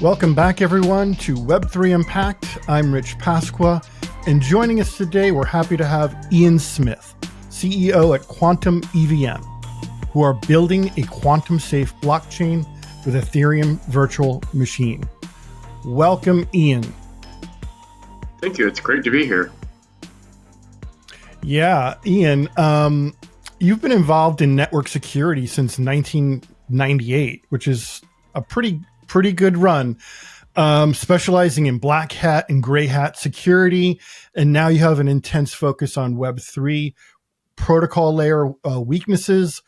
Welcome back, everyone, to Web3 Unpacked. I'm Rich Pasqua, and joining us today, we're happy to have Ian Smith, CEO at Quantum EVM, who are building a quantum-safe blockchain with Ethereum Virtual Machine. Welcome, Ian. Thank you. It's great to be here. Yeah, Ian, you've been involved in network security since 1998, which is a pretty good run, specializing in black hat and gray hat security. And now you have an intense focus on Web3 protocol layer weaknesses.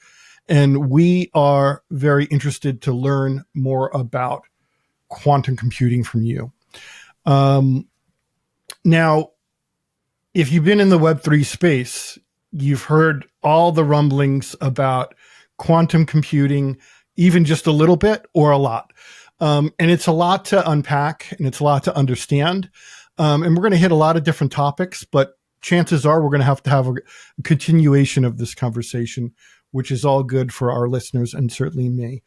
And we are very interested to learn more about quantum computing from you. Now, if you've been in the Web3 space, you've heard all the rumblings about quantum computing, even just a little bit or a lot. And it's a lot to unpack and it's a lot to understand. And we're going to hit a lot of different topics, but chances are we're going to have a continuation of this conversation, which is all good for our listeners and certainly me.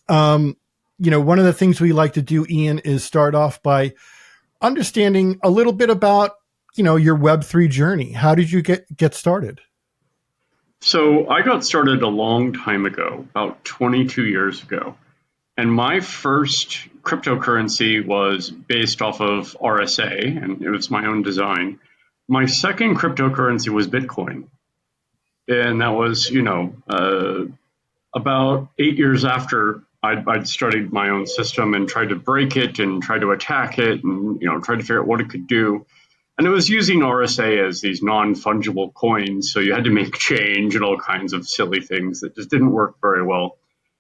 One of the things we like to do, Ian, is start off by understanding a little bit about, your Web3 journey. How did you get started? So I got started a long time ago, about 22 years ago. And my first cryptocurrency was based off of RSA, and it was my own design. My second cryptocurrency was Bitcoin. And that was, about 8 years after I'd studied my own system and tried to break it and tried to attack it and, tried to figure out what it could do. And it was using RSA as these non-fungible coins. So you had to make change and all kinds of silly things that just didn't work very well.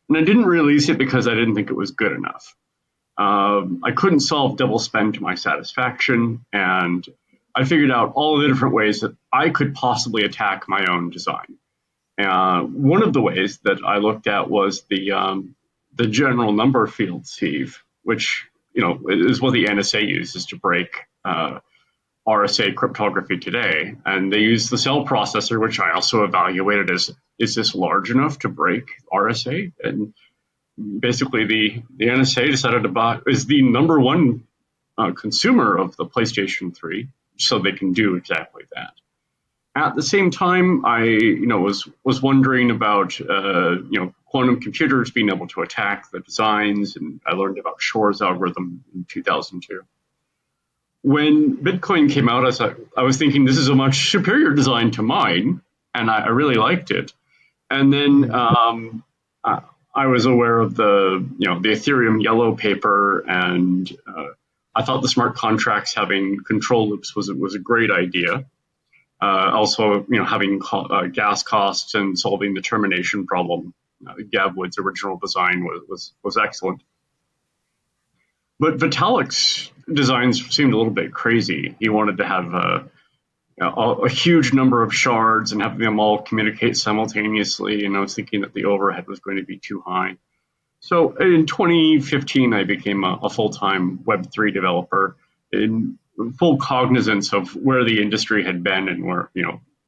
And I didn't release it because I didn't think it was good enough. I couldn't solve double spend to my satisfaction. And I figured out all of the different ways that I could possibly attack my own design. One of the ways that I looked at was the general number field sieve, which, is what the NSA uses to break RSA cryptography today. And they use the cell processor, which I also evaluated as, is this large enough to break RSA? And basically the NSA decided to buy, is the number one consumer of the PlayStation 3, so they can do exactly that. At the same time, I, was wondering about, quantum computers being able to attack the designs, and I learned about Shor's algorithm in 2002. When Bitcoin came out, I was thinking this is a much superior design to mine, and I really liked it. And then I was aware of the Ethereum yellow paper, and I thought the smart contracts having control loops was a great idea. Also, having gas costs and solving the termination problem. Gav Wood's original design was excellent. But Vitalik's designs seemed a little bit crazy. He wanted to have a huge number of shards and have them all communicate simultaneously. And I was thinking that the overhead was going to be too high. So in 2015, I became a full-time Web3 developer in full cognizance of where the industry had been and where,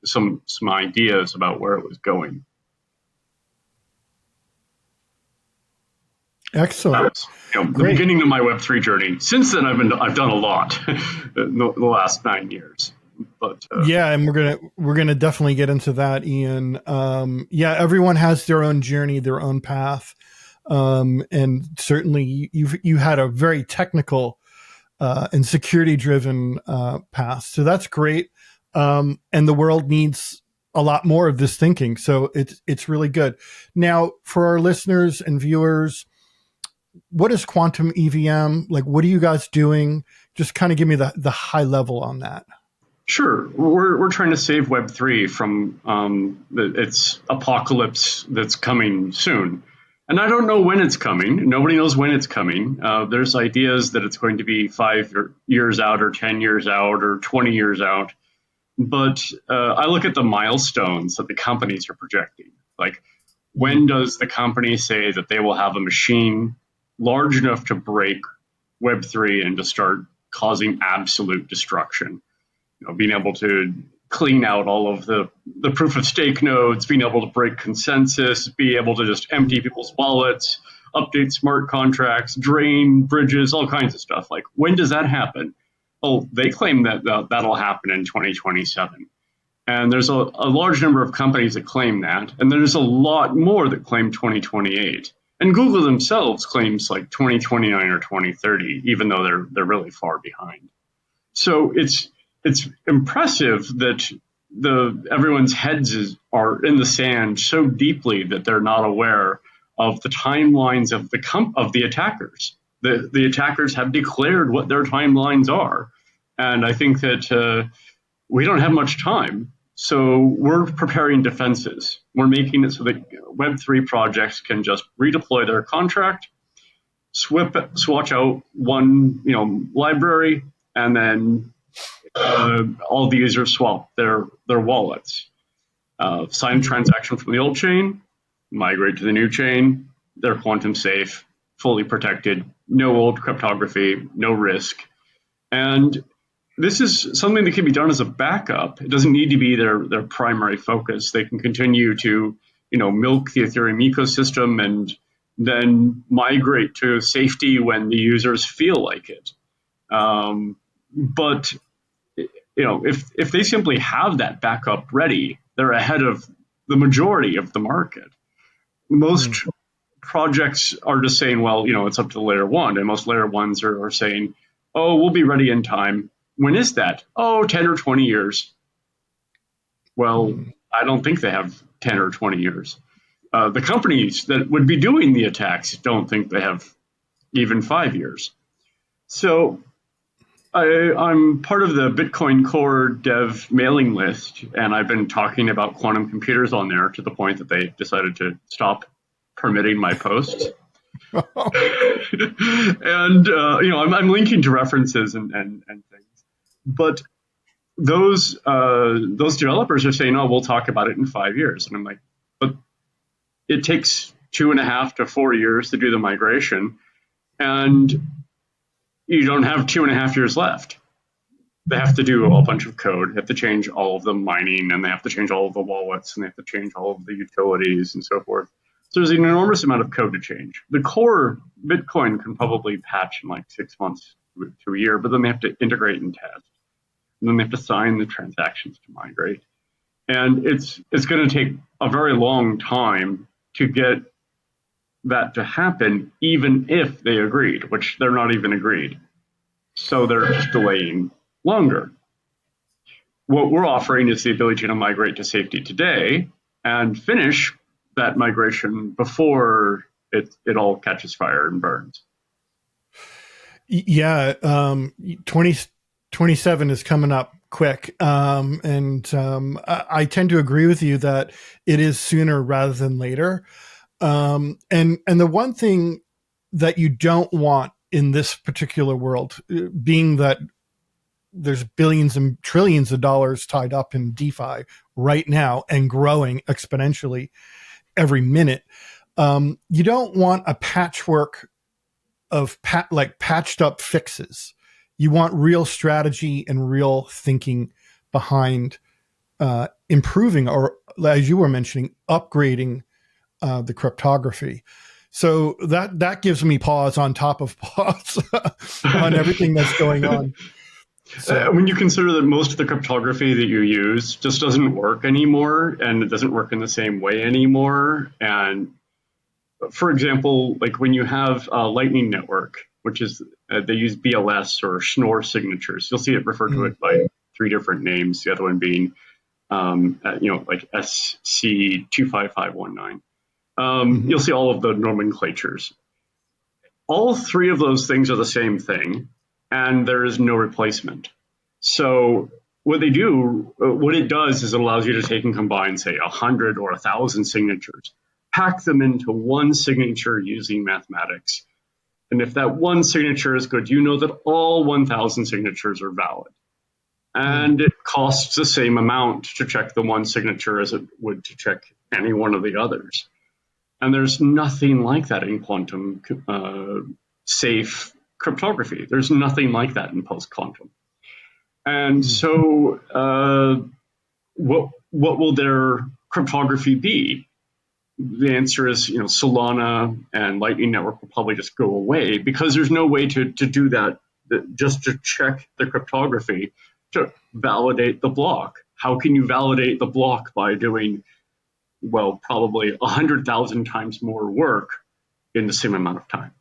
some ideas about where it was going. Excellent. The beginning of my Web3 journey. Since then, I've done a lot the last 9 years. But yeah, and we're gonna definitely get into that, Ian. Everyone has their own journey, their own path, and certainly you had a very technical and security driven path. So that's great, and the world needs a lot more of this thinking. So it's really good. Now, for our listeners and viewers, what is Quantum EVM? Like, what are you guys doing? Just kind of give me the high level on that. Sure. We're trying to save Web3 from its apocalypse that's coming soon. And I don't know when it's coming. Nobody knows when it's coming. There's ideas that it's going to be 5 years out or 10 years out or 20 years out. But I look at the milestones that the companies are projecting. Like, when does the company say that they will have a machine large enough to break Web3 and to start causing absolute destruction? Being able to clean out all of the proof of stake nodes, being able to break consensus, be able to just empty people's wallets, update smart contracts, drain bridges, all kinds of stuff. Like, when does that happen? Well, they claim that that'll happen in 2027. And there's a large number of companies that claim that. And there's a lot more that claim 2028. And Google themselves claims like 2029 or 2030, even though they're really far behind. So it's impressive that everyone's heads are in the sand so deeply that they're not aware of the timelines of the attackers. The attackers have declared what their timelines are, and I think that we don't have much time. So we're preparing defenses. We're making it so that Web3 projects can just redeploy their contract, swatch out one library, and then all the users swap their wallets, sign a transaction from the old chain, migrate to the new chain. They're quantum safe, fully protected, no old cryptography, no risk. And this is something that can be done as a backup. It doesn't need to be their primary focus. They can continue to milk the Ethereum ecosystem and then migrate to safety when the users feel like it. But if they simply have that backup ready, they're ahead of the majority of the market. Most projects are just saying, well, it's up to layer one, and most layer ones are saying, oh, we'll be ready in time. When is that? Oh, 10 or 20 years. Well, I don't think they have 10 or 20 years. The companies that would be doing the attacks don't think they have even 5 years. So I'm part of the Bitcoin Core dev mailing list, and I've been talking about quantum computers on there to the point that they decided to stop permitting my posts. And I'm linking to references and things, but those developers are saying, "Oh, we'll talk about it in 5 years," and I'm like, "But it takes 2.5 to 4 years to do the migration, and you don't have 2.5 years left. They have to do a bunch of code. They have to change all of the mining, and they have to change all of the wallets, and they have to change all of the utilities and so forth. So there's an enormous amount of code to change. The core Bitcoin can probably patch in like 6 months to a year, but then they have to integrate and test. And then they have to sign the transactions to migrate. And it's going to take a very long time to get that to happen, even if they agreed, which they're not even agreed. So they're just delaying longer. What we're offering is the ability to migrate to safety today and finish that migration before it all catches fire and burns. Yeah, 2027 is coming up quick. I tend to agree with you that it is sooner rather than later. And the one thing that you don't want in this particular world, being that there's billions and trillions of dollars tied up in DeFi right now and growing exponentially every minute, you don't want a patchwork of patched up fixes. You want real strategy and real thinking behind improving, or as you were mentioning, upgrading the cryptography. So that gives me pause on top of pause on everything that's going on. So, when you consider that most of the cryptography that you use just doesn't work anymore, and it doesn't work in the same way anymore. And for example, like when you have a Lightning Network, which is they use BLS or Schnorr signatures. You'll see it referred to it by 3 different names. The other one being, like SC25519. You'll see all of the nomenclatures. All 3 of those things are the same thing, and there is no replacement. So what it does is it allows you to take and combine, say, 100 or 1,000 signatures, pack them into one signature using mathematics. And if that one signature is good, you know that all 1,000 signatures are valid. And it costs the same amount to check the one signature as it would to check any one of the others. And there's nothing like that in quantum safe cryptography. There's nothing like that in post-quantum. And so what will their cryptography be? the answer is, Solana and Lightning Network will probably just go away because there's no way to do that, just to check the cryptography, to validate the block. How can you validate the block by doing, well, probably 100,000 times more work in the same amount of time?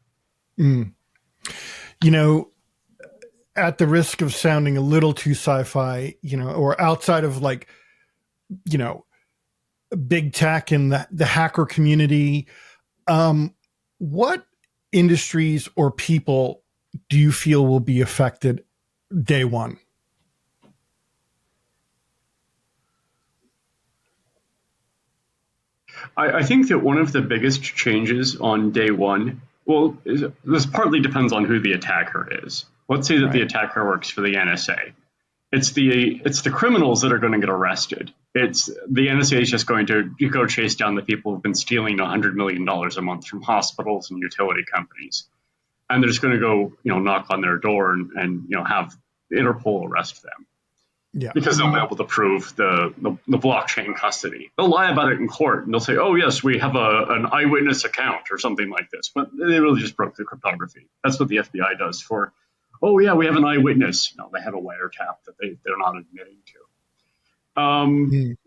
Mm. At the risk of sounding a little too sci-fi, or outside of like, big tech and the hacker community, what industries or people do you feel will be affected day one? I think that one of the biggest changes on day one, well, this partly depends on who the attacker is. Let's say that the attacker works for the NSA. It's the criminals that are going to get arrested. It's the NSA is just going to go chase down the people who've been stealing $100 million a month from hospitals and utility companies, and they're just going to go, knock on their door and have Interpol arrest them. Yeah. Because they'll be able to prove the blockchain custody. They'll lie about it in court and they'll say, oh, yes, we have an eyewitness account or something like this. But they really just broke the cryptography. That's what the FBI does for, oh, yeah, we have an eyewitness. No, they have a wiretap that they're not admitting to.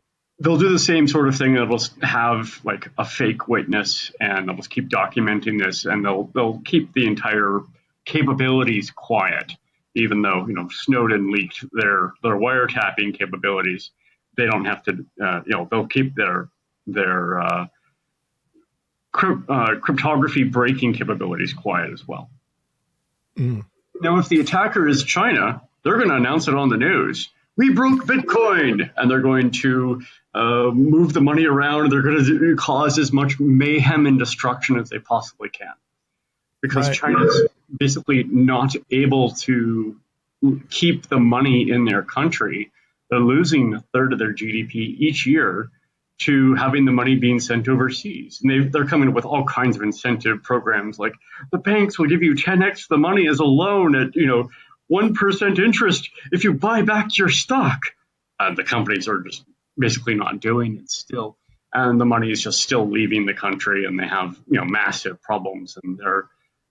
They'll do the same sort of thing. They'll have like a fake witness and they'll just keep documenting this and they'll keep the entire capabilities quiet. Even though Snowden leaked their wiretapping capabilities, they don't have to. They'll keep their cryptography breaking capabilities quiet as well. Now, if the attacker is China, they're going to announce it on the news. We broke Bitcoin, and they're going to move the money around. They're going to cause as much mayhem and destruction as they possibly can. Because China's basically not able to keep the money in their country. They're losing a third of their GDP each year to having the money being sent overseas. And they're coming up with all kinds of incentive programs, like the banks will give you 10x the money as a loan at 1% interest if you buy back your stock. And the companies are just basically not doing it still. And the money is just still leaving the country, and they have massive problems, and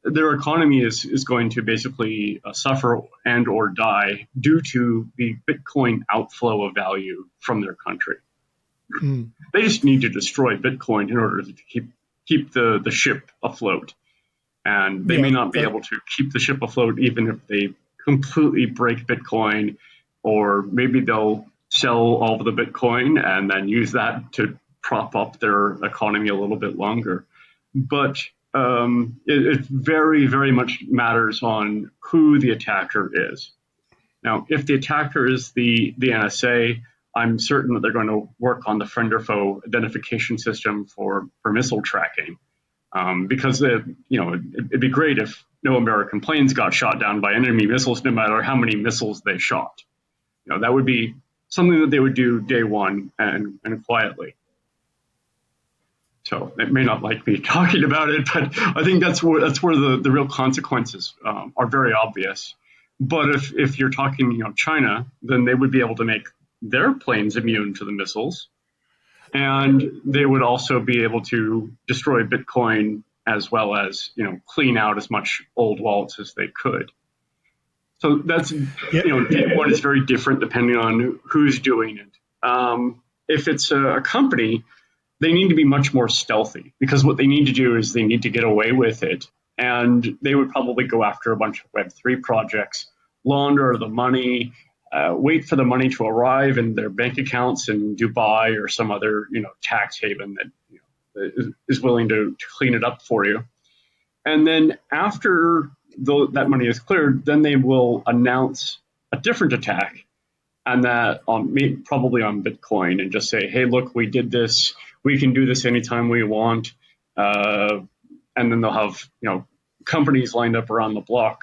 their economy is going to basically suffer and or die due to the Bitcoin outflow of value from their country. They just need to destroy Bitcoin in order to keep the ship afloat. And they may not be able to keep the ship afloat even if they completely break Bitcoin, or maybe they'll sell all of the Bitcoin and then use that to prop up their economy a little bit longer. But it very, very much matters on who the attacker is. Now, if the attacker is the NSA, I'm certain that they're going to work on the friend or foe identification system for missile tracking, because it'd be great if no American planes got shot down by enemy missiles, no matter how many missiles they shot. That would be something that they would do day one and quietly. So it may not like me talking about it, but I think that's where the real consequences are very obvious. But if you're talking, China, then they would be able to make their planes immune to the missiles, and they would also be able to destroy Bitcoin as well as clean out as much old wallets as they could. So that's day one is very different depending on who's doing it. If it's a company, they need to be much more stealthy, because what they need to do is they need to get away with it. And they would probably go after a bunch of Web3 projects, launder the money, wait for the money to arrive in their bank accounts in Dubai or some other tax haven that is willing to clean it up for you. And then after that money is cleared, then they will announce a different attack, and that probably on Bitcoin, and just say, hey, look, we did this. We can do this anytime we want. And then they'll have, companies lined up around the block,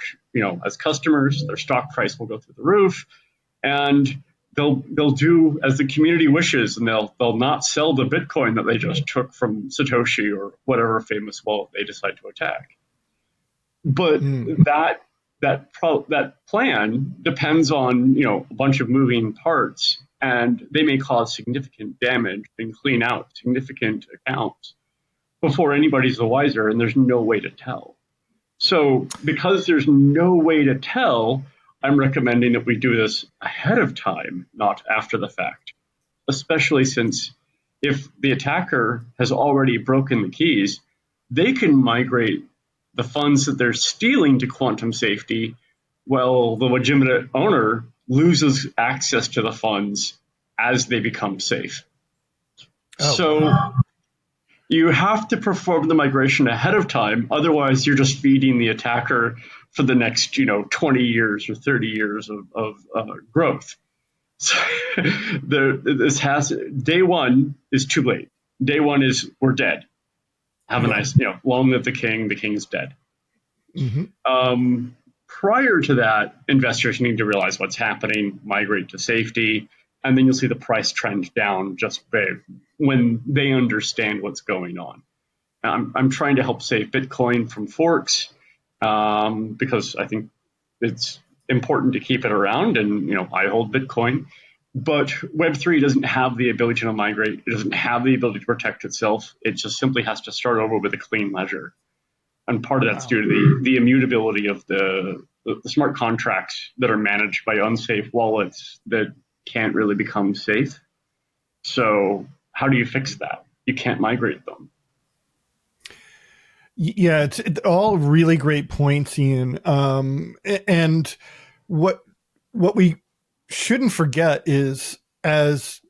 as customers. Their stock price will go through the roof, and they'll do as the community wishes, and they'll not sell the Bitcoin that they just took from Satoshi or whatever famous wallet they decide to attack. But that plan depends on a bunch of moving parts, and they may cause significant damage and clean out significant accounts. before anybody's the wiser, and there's no way to tell. So because there's no way to tell, I'm recommending that we do this ahead of time, not after the fact, especially since if the attacker has already broken the keys, they can migrate the funds that they're stealing to quantum safety, while the legitimate owner loses access to the funds as they become safe. Oh, so wow. You have to perform the migration ahead of time. Otherwise, you're just feeding the attacker for the next, 20 years or 30 years of growth. So day one is too late. Day one is we're dead. Have a nice, long live the king. The king's dead. Prior to that, investors need to realize what's happening, migrate to safety, and then you'll see the price trend down just when they understand what's going on. I'm trying to help save Bitcoin from forks because I think it's important to keep it around, and I hold Bitcoin. But Web3 doesn't have the ability to migrate. It doesn't have the ability to protect itself. It just simply has to start over with a clean ledger. And part of that's due to the immutability of the smart contracts that are managed by unsafe wallets that can't really become safe. So how do you fix that? You can't migrate them. Yeah, it's all really great points, Ian. And what we shouldn't forget is, as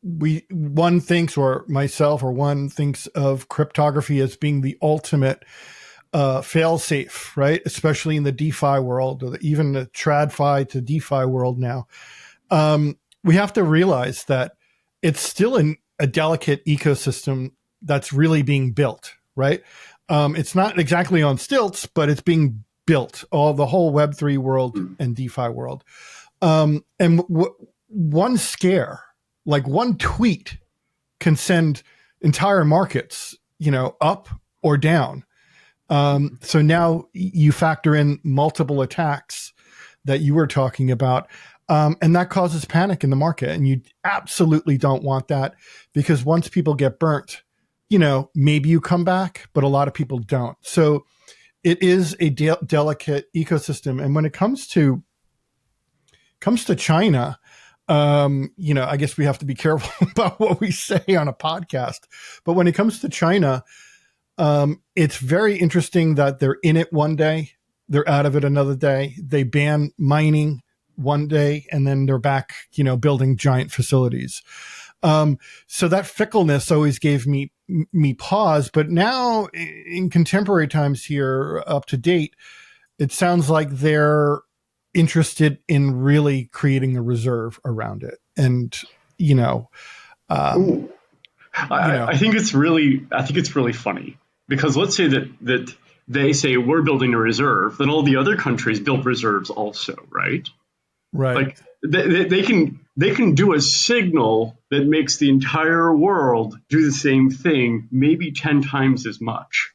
one thinks, or myself, or one thinks of cryptography as being the ultimate fail-safe, right? Especially in the DeFi world, or even the TradFi to DeFi world now. We have to realize that it's still a delicate ecosystem that's really being built, right? It's not exactly on stilts, but it's being built, the whole Web3 world and DeFi world. And one scare, like one tweet, can send entire markets, up or down. So now you factor in multiple attacks that you were talking about, and that causes panic in the market. And you absolutely don't want that, because once people get burnt, maybe you come back, but a lot of people don't. So it is a delicate ecosystem. And when it comes to China, I guess we have to be careful about what we say on a podcast. But when it comes to China, it's very interesting that they're in it one day, they're out of it another day. They ban mining one day, and then they're back, building giant facilities. So that fickleness always gave me pause. But now, in contemporary times here, up to date, it sounds like they're interested in really creating a reserve around it. And, I think it's really funny, because let's say that they say we're building a reserve, then all the other countries build reserves also, right? Right. Like they can do a signal that makes the entire world do the same thing, maybe 10 times as much.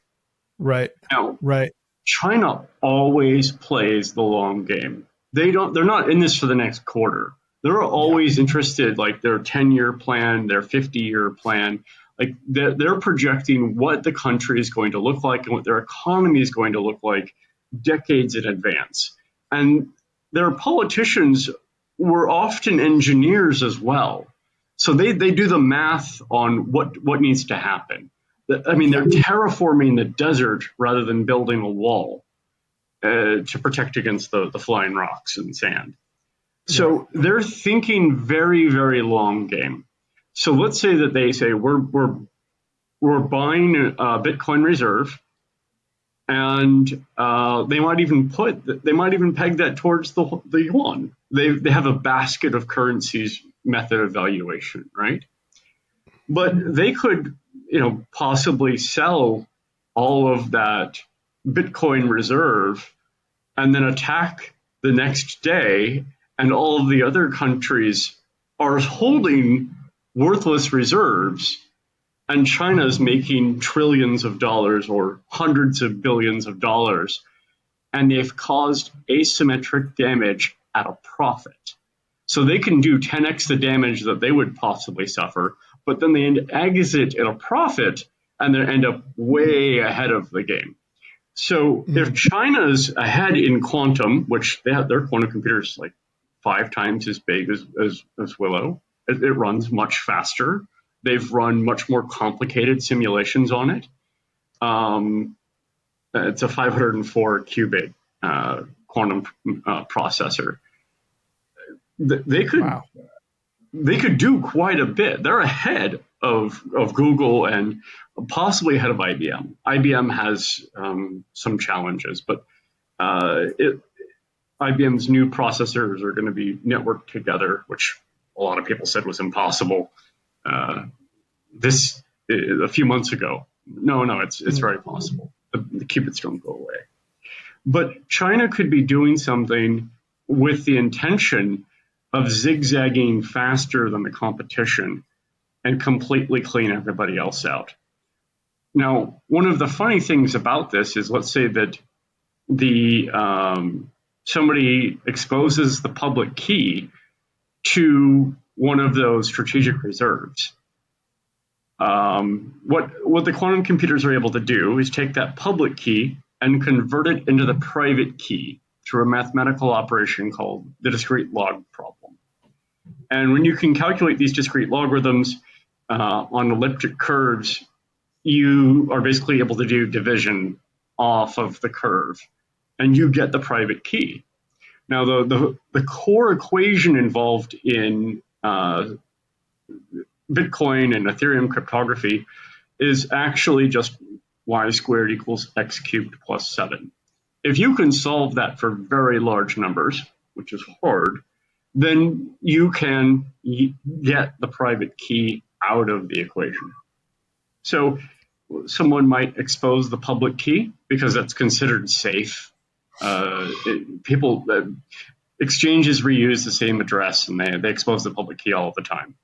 Right. Now, right. China always plays the long game. They're not in this for the next quarter. They're always interested, like their 10-year plan, their 50-year plan. Like they're projecting what the country is going to look like and what their economy is going to look like decades in advance. And their politicians were often engineers as well. So they do the math on what needs to happen. I mean, they're terraforming the desert rather than building a wall to protect against the flying rocks and sand. So they're thinking very, very long game. So let's say that they say we're buying a Bitcoin reserve, and they might even peg that towards the yuan. They have a basket of currencies method of valuation, right? But they could, possibly sell all of that Bitcoin reserve and then attack the next day, and all of the other countries are holding worthless reserves, and China's making trillions of dollars or hundreds of billions of dollars, and they've caused asymmetric damage at a profit. So they can do 10x the damage that they would possibly suffer, but then they exit at a profit and they end up way ahead of the game. So if China's ahead in quantum, which they have, their quantum computers like 5 times as big as Willow, it runs much faster. They've run much more complicated simulations on it. It's a 504 qubit quantum processor. They could do quite a bit. They're ahead of Google and possibly ahead of IBM. IBM has some challenges, but IBM's new processors are going to be networked together, which a lot of people said was impossible. A few months ago. No, it's very possible. The qubits don't go away. But China could be doing something with the intention of zigzagging faster than the competition and completely clean everybody else out. Now, one of the funny things about this is, let's say that somebody exposes the public key to one of those strategic reserves. What the quantum computers are able to do is take that public key and convert it into the private key through a mathematical operation called the discrete log problem. And when you can calculate these discrete logarithms on elliptic curves, you are basically able to do division off of the curve, and you get the private key. Now, the core equation involved in Bitcoin and Ethereum cryptography is actually just y squared equals x cubed plus 7. If you can solve that for very large numbers, which is hard, then you can get the private key out of the equation. So someone might expose the public key because that's considered safe. Exchanges reuse the same address, and they expose the public key all the time.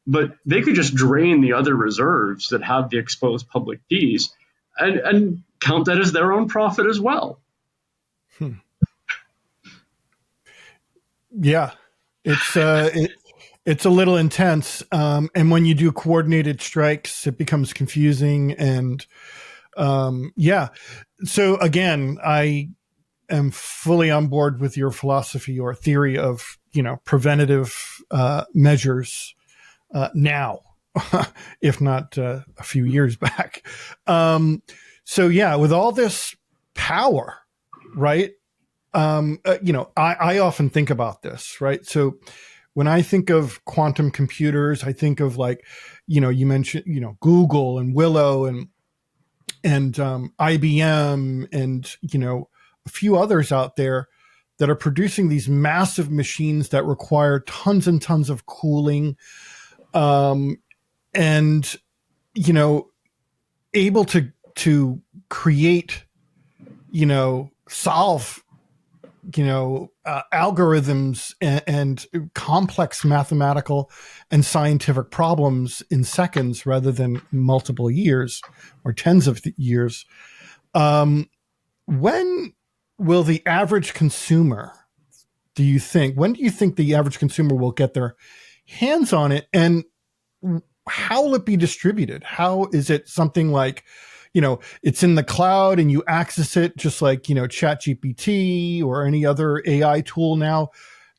But they could just drain the other reserves that have the exposed public keys and count that as their own profit as well. Yeah, it's a little intense, and when you do coordinated strikes, it becomes confusing. And so again, I am fully on board with your philosophy or theory of preventative measures now, if not a few years back. So yeah, with all this power, right? I often think about this, right? So when I think of quantum computers, I think of you mentioned, Google and Willow and IBM and, a few others out there that are producing these massive machines that require tons and tons of cooling, and, able to create, solve, algorithms and complex mathematical and scientific problems in seconds rather than multiple years or tens of years. When will the average consumer, when do you think the average consumer will get their hands on it, and how will it be distributed? How is it something like, it's in the cloud and you access it just like, ChatGPT or any other AI tool now,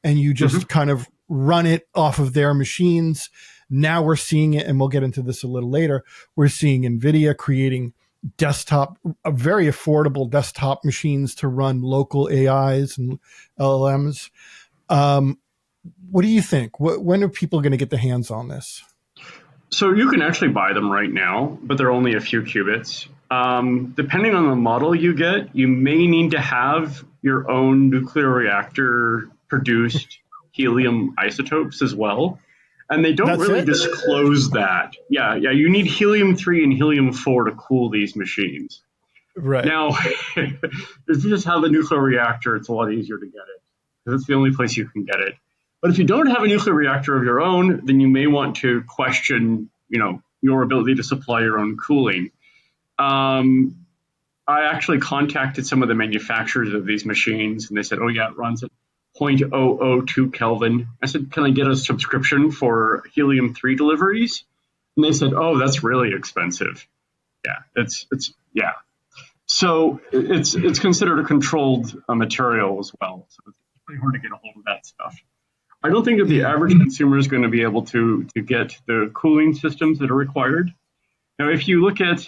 and you just kind of run it off of their machines? Now we're seeing it, and we'll get into this a little later. We're seeing NVIDIA creating very affordable desktop machines to run local AIs and LLMs. What do you think? When are people going to get their hands on this? So you can actually buy them right now, but they're only a few qubits. Depending on the model you get, you may need to have your own nuclear reactor produced helium isotopes as well. And they don't really disclose that. Yeah, you need helium-3 and helium-4 to cool these machines. Right. Now, if you just have a nuclear reactor, it's a lot easier to get it, because it's the only place you can get it. But if you don't have a nuclear reactor of your own, then you may want to question, your ability to supply your own cooling. I actually contacted some of the manufacturers of these machines, and they said, oh yeah, it runs at 0.002 Kelvin. I said, can I get a subscription for helium-3 deliveries? And they said, oh, that's really expensive. Yeah, it's yeah. So it's considered a controlled material as well. So it's pretty hard to get a hold of that stuff. I don't think that the average consumer is going to be able to get the cooling systems that are required. Now, if you look at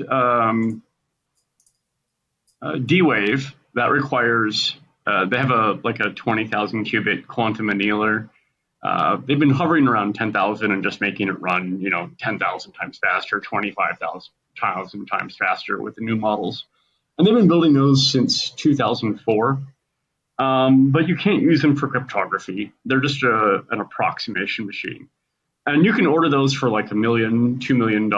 D-Wave, that requires they have a 20,000 qubit quantum annealer. They've been hovering around 10,000 and just making it run 10,000 times faster, 25,000 times faster with the new models. And they've been building those since 2004. But you can't use them for cryptography. They're just an approximation machine. And you can order those for like $1 million, $2 million,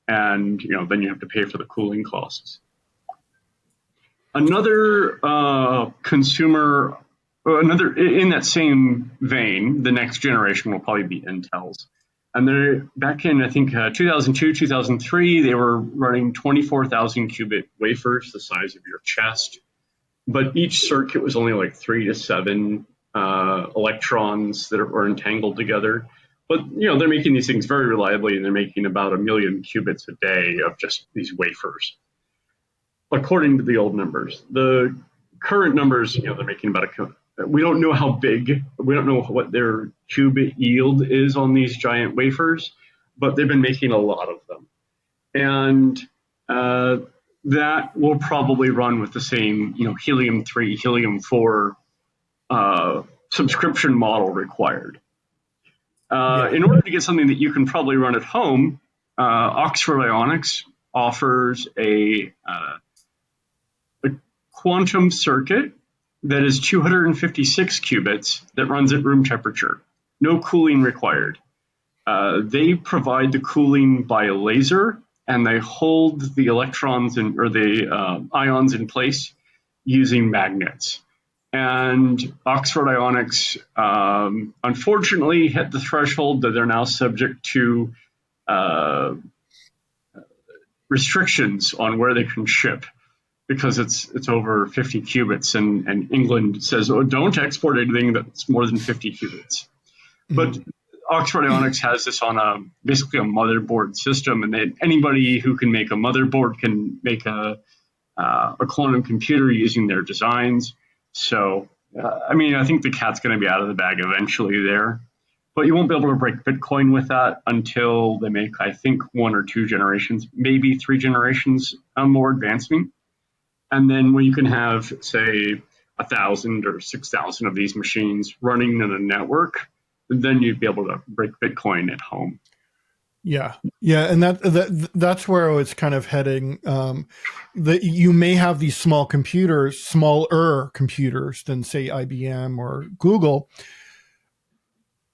and then you have to pay for the cooling costs. Another in that same vein, the next generation will probably be Intel's. And they're back in, I think, 2002, 2003, they were running 24,000 qubit wafers, the size of your chest. But each circuit was only like 3 to 7 electrons that were entangled together. But, they're making these things very reliably, and they're making about 1 million qubits a day of just these wafers, according to the old numbers. The current numbers, they're making about we don't know how big, we don't know what their qubit yield is on these giant wafers, but they've been making a lot of them. And that will probably run with the same, helium-3, helium-4 subscription model required. In order to get something that you can probably run at home, Oxford Ionics offers a quantum circuit that is 256 qubits that runs at room temperature. No cooling required. They provide the cooling by a laser, and they hold the electrons or the ions in place using magnets. And Oxford Ionics unfortunately hit the threshold that they're now subject to restrictions on where they can ship, because it's over 50 qubits, and England says, oh, don't export anything that's more than 50 qubits. Mm-hmm. But Oxford Ionics has this on basically a motherboard system, and anybody who can make a motherboard can make a quantum computer using their designs. So, I think the cat's going to be out of the bag eventually there. But you won't be able to break Bitcoin with that until they make, I think, 1 or 2 generations, maybe 3 generations more advancement. And then when you can have, say, 1,000 or 6,000 of these machines running in a network, then you'd be able to break Bitcoin at home. Yeah, and that's where it's kind of heading. That you may have these smaller computers than, say, IBM or Google,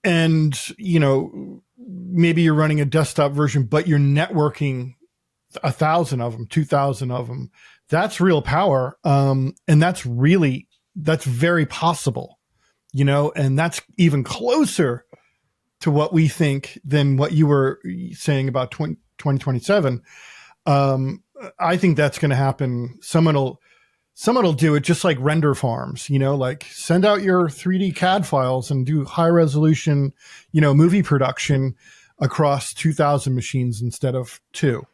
and maybe you're running a desktop version, but you're networking 1,000 of them, 2,000 of them. That's real power, and that's very possible, and that's even closer to what we think than what you were saying about 2027. I think that's going to happen. Someone will do it just like render farms, like send out your 3D CAD files and do high resolution, movie production across 2,000 machines instead of 2,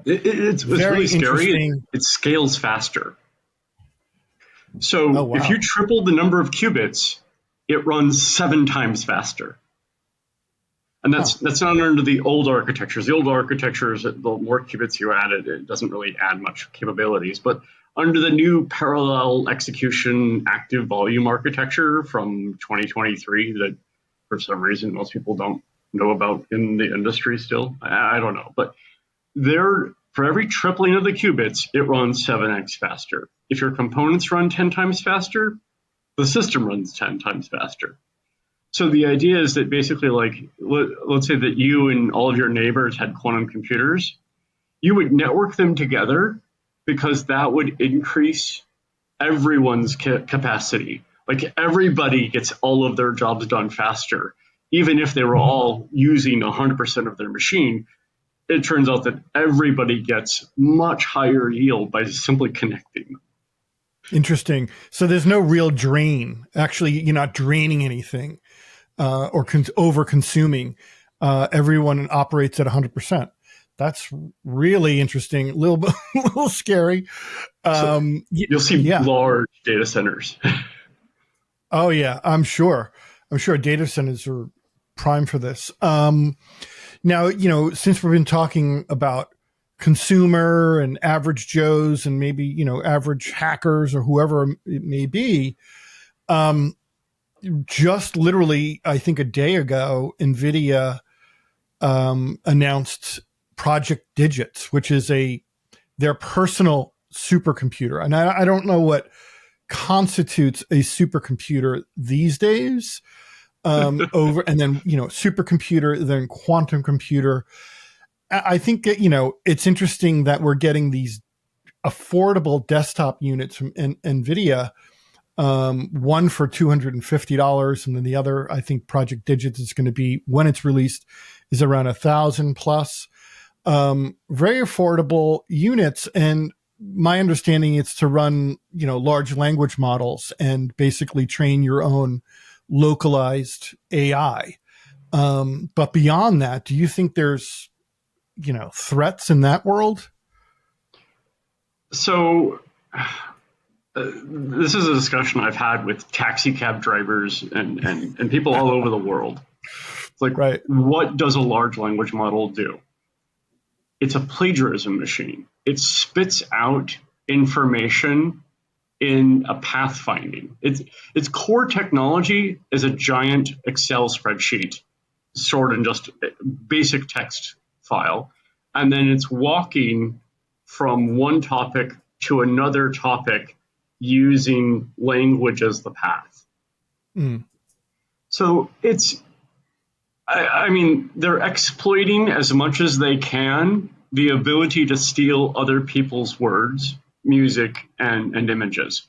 It's really scary. It scales faster. So if you triple the number of qubits, it runs 7 times faster. And that's not under the old architectures. The old architectures, the more qubits you add, it doesn't really add much capabilities. But under the new parallel execution active volume architecture from 2023 that for some reason most people don't know about in the industry still, I don't know. But for every tripling of the qubits, it runs 7x faster. If your components run 10 times faster, the system runs 10 times faster. So the idea is that basically, let's say that you and all of your neighbors had quantum computers, you would network them together because that would increase everyone's capacity. Like everybody gets all of their jobs done faster. Even if they were all using 100% of their machine, it turns out that everybody gets much higher yield by simply connecting them. Interesting. So there's no real drain. Actually, you're not draining anything or over consuming. Everyone operates at 100%. That's really interesting. A little bit, a little scary. So you'll see Yeah. large data centers. Oh yeah, I'm sure. I'm sure data centers are prime for this. Now, since we've been talking about consumer and average Joes and maybe, average hackers or whoever it may be, just literally, I think a day ago, NVIDIA announced Project Digits, which is their personal supercomputer. And I don't know what constitutes a supercomputer these days. Over and then supercomputer, then quantum computer. I think that it's interesting that we're getting these affordable desktop units from NVIDIA. One for $250, and then the other, I think, Project Digits is going to be, when it's released, is around 1,000 plus. Very affordable units, and my understanding is to run large language models and basically train your own localized AI. But beyond that, do you think there's threats in that world? So this is a discussion I've had with taxi cab drivers and people all over the world. It's like, right. What does a large language model do? It's a plagiarism machine. It spits out information in a pathfinding. Its core technology is a giant Excel spreadsheet stored in just a basic text file. And then it's walking from one topic to another topic using language as the path. So I mean, they're exploiting as much as they can the ability to steal other people's words, music, and images.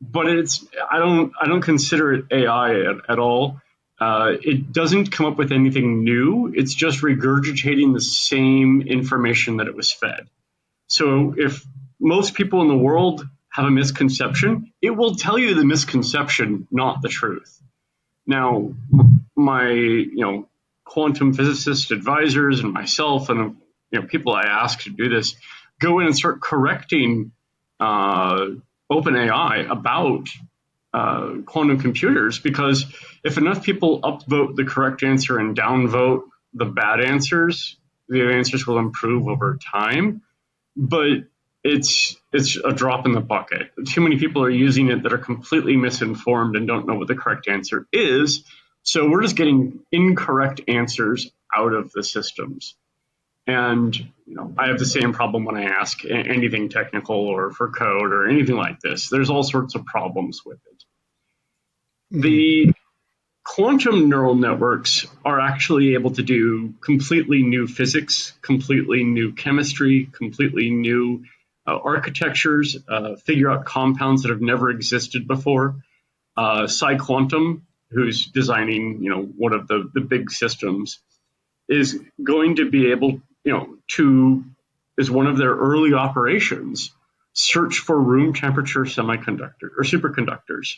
But I don't consider it AI at all. It doesn't come up with anything new. It's just regurgitating the same information that it was fed. So if most people in the world have a misconception, it will tell you the misconception, not the truth. Now, my quantum physicist advisors and myself and people I ask to do this go in and start correcting OpenAI about quantum computers, because if enough people upvote the correct answer and downvote the bad answers, the answers will improve over time. But it's a drop in the bucket. Too many people are using it that are completely misinformed and don't know what the correct answer is. So we're just getting incorrect answers out of the systems. And I have the same problem when I ask anything technical or for code or anything like this. There's all sorts of problems with it. The quantum neural networks are actually able to do completely new physics, completely new chemistry, completely new architectures, figure out compounds that have never existed before. PsiQuantum, who's designing one of the big systems, is going to be able is one of their early operations, search for room temperature semiconductor or superconductors,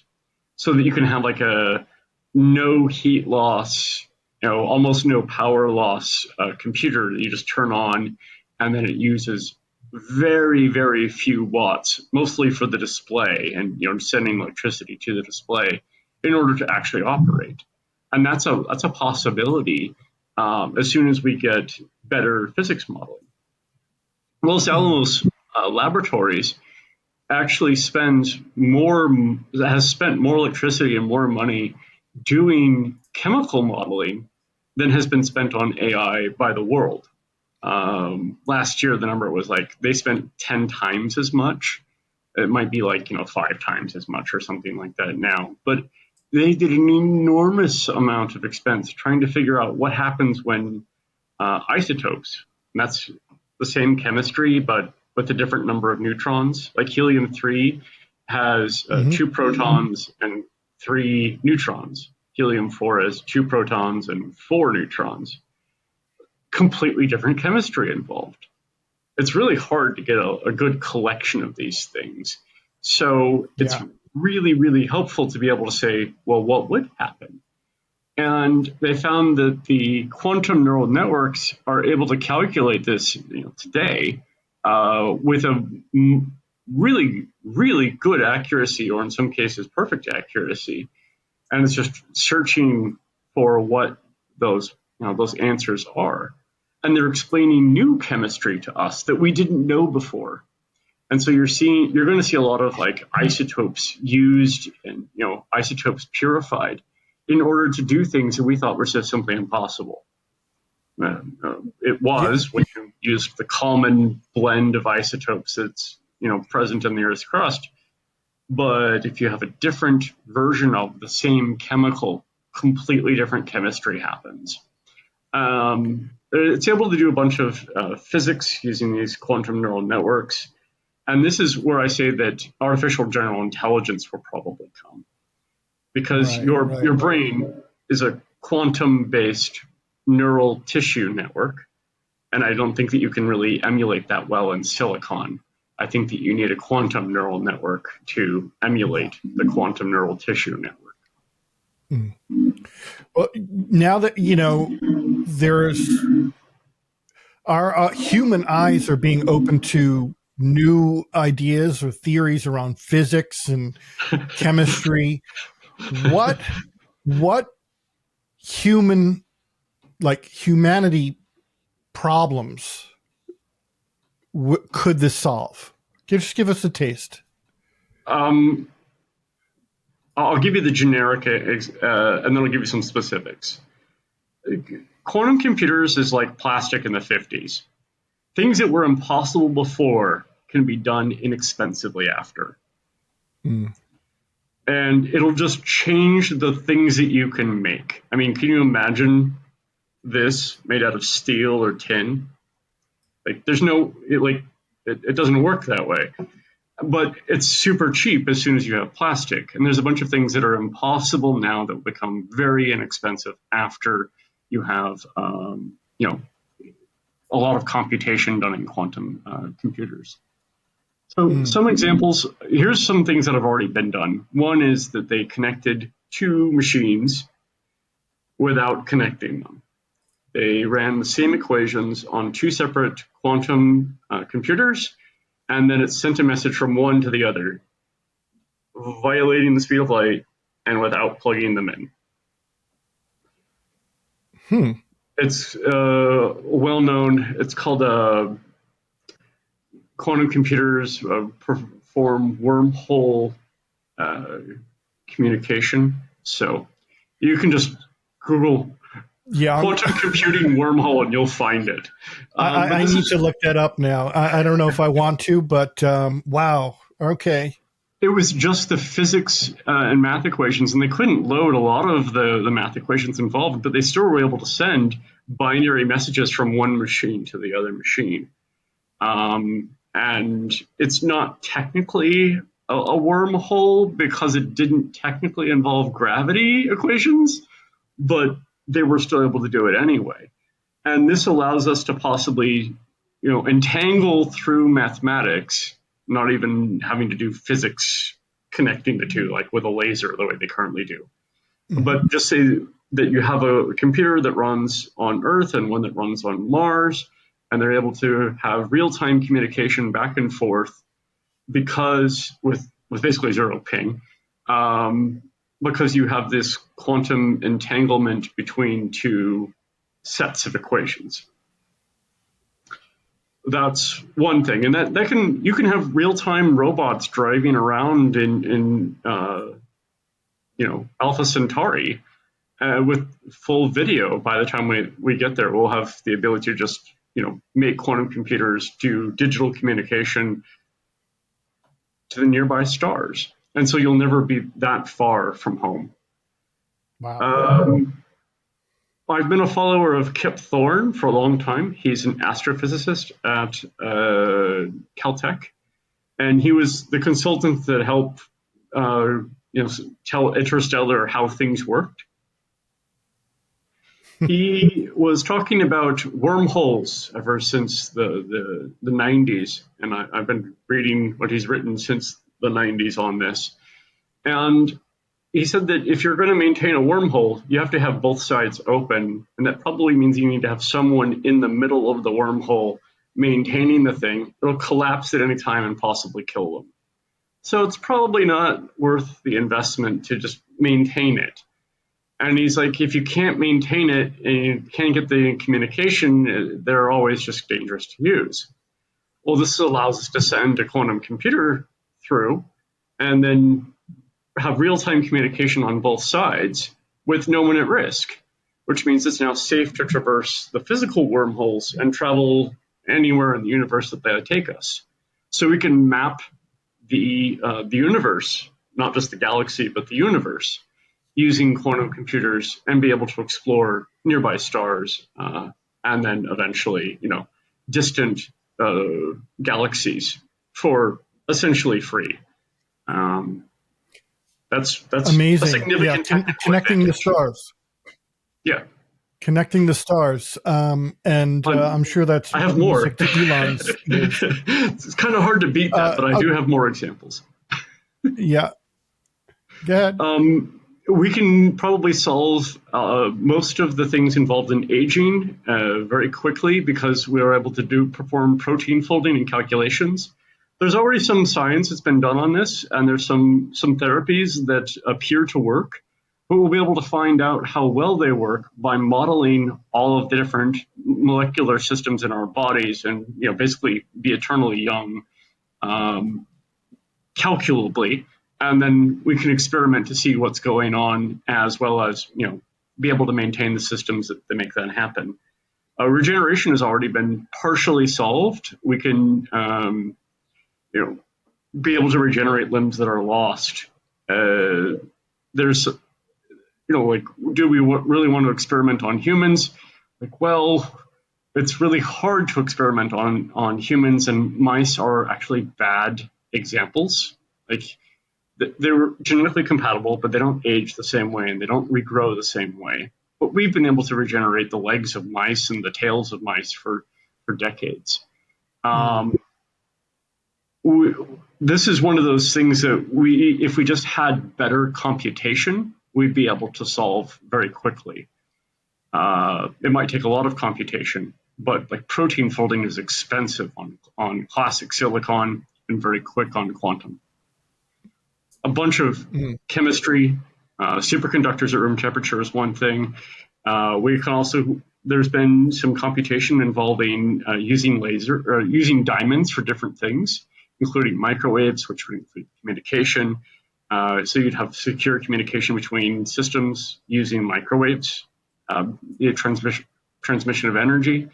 so that you can have like a no heat loss, almost no power loss computer that you just turn on, and then it uses very, very few watts, mostly for the display and sending electricity to the display in order to actually operate. And that's a possibility as soon as we get better physics modeling. Los Alamos Laboratories actually has spent more electricity and more money doing chemical modeling than has been spent on AI by the world. Last year, the number was like they spent 10 times as much. It might be like 5 times as much or something like that now. But they did an enormous amount of expense trying to figure out what happens when isotopes, and that's the same chemistry, but with a different number of neutrons. Like helium-3 has 2 protons and 3 neutrons. Helium-4 has 2 protons and 4 neutrons. Completely different chemistry involved. It's really hard to get a good collection of these things. So it's really, really helpful to be able to say, well, what would happen? And they found that the quantum neural networks are able to calculate this today with a really, really good accuracy, or in some cases, perfect accuracy. And it's just searching for what those answers are. And they're explaining new chemistry to us that we didn't know before. And so you're going to see a lot of like isotopes used and isotopes purified in order to do things that we thought were so simply impossible. It was when you used the common blend of isotopes that's present in the Earth's crust. But if you have a different version of the same chemical, completely different chemistry happens. It's able to do a bunch of physics using these quantum neural networks. And this is where I say that artificial general intelligence will probably come. Because your brain is a quantum-based neural tissue network, and I don't think that you can really emulate that well in silicon. I think that you need a quantum neural network to emulate the quantum neural tissue network. Well, now that there's our human eyes are being open to new ideas or theories around physics and chemistry. What humanity problems could this solve? Just give us a taste. I'll give you the generic, and then I'll give you some specifics. Quantum computers is like plastic in the 50s. Things that were impossible before can be done inexpensively after. And it'll just change the things that you can make. I mean, can you imagine this made out of steel or tin? Like, there's no, it doesn't work that way. But it's super cheap as soon as you have plastic. And there's a bunch of things that are impossible now that will become very inexpensive after you have, a lot of computation done in quantum computers. So some examples, here's some things that have already been done. One is that they connected two machines without connecting them. They ran the same equations on two separate quantum computers, and then it sent a message from one to the other, violating the speed of light and without plugging them in. It's well known. It's called quantum computers perform wormhole communication. So you can just Google quantum computing wormhole and you'll find it. I need to look that up now. I don't know if I want to, but wow. Okay. It was just the physics and math equations, and they couldn't load a lot of the math equations involved, but they still were able to send binary messages from one machine to the other machine. And it's not technically a wormhole because it didn't technically involve gravity equations, but they were still able to do it anyway. And this allows us to possibly, entangle through mathematics, not even having to do physics connecting the two, like with a laser, the way they currently do. But just say that you have a computer that runs on Earth and one that runs on Mars, and they're able to have real-time communication back and forth because with basically zero ping, because you have this quantum entanglement between two sets of equations. That's one thing, and that you can have real-time robots driving around in Alpha Centauri with full video. By the time we get there, we'll have the ability to just make quantum computers do digital communication to the nearby stars, and so you'll never be that far from home. Wow. I've been a follower of Kip Thorne for a long time. He's an astrophysicist at Caltech, and he was the consultant that helped tell Interstellar how things worked. He was talking about wormholes ever since the 90s, and I've been reading what he's written since the 90s on this. And he said that if you're going to maintain a wormhole, you have to have both sides open, and that probably means you need to have someone in the middle of the wormhole maintaining the thing. It'll collapse at any time and possibly kill them. So it's probably not worth the investment to just maintain it. And he's like, if you can't maintain it and you can't get the communication, they're always just dangerous to use. Well, this allows us to send a quantum computer through and then have real-time communication on both sides with no one at risk, which means it's now safe to traverse the physical wormholes and travel anywhere in the universe that they take us. So we can map the universe, not just the galaxy, but the universe, using quantum computers and be able to explore nearby stars and then eventually, distant galaxies for essentially free. That's amazing. A significant technical connecting advantage. The stars. Yeah. Connecting the stars. I'm sure that's I have more. To Elon's ears. It's kind of hard to beat that, but I do have more examples. Yeah. Go ahead. We can probably solve most of the things involved in aging very quickly because we are able to perform protein folding and calculations. There's already some science that's been done on this, and there's some therapies that appear to work, but we'll be able to find out how well they work by modeling all of the different molecular systems in our bodies and basically be eternally young calculably. And then we can experiment to see what's going on, as well as be able to maintain the systems that make that happen. Regeneration has already been partially solved. We can be able to regenerate limbs that are lost. There's do we really want to experiment on humans? Well, it's really hard to experiment on humans, and mice are actually bad examples. They're genetically compatible, but they don't age the same way and they don't regrow the same way. But we've been able to regenerate the legs of mice and the tails of mice for decades. This is one of those things that if we just had better computation, we'd be able to solve very quickly. It might take a lot of computation, but protein folding is expensive on classic silicon and very quick on quantum. A bunch of chemistry, superconductors at room temperature is one thing. There's been some computation involving using diamonds for different things, including microwaves, which would include communication. So you'd have secure communication between systems using microwaves, transmission of energy.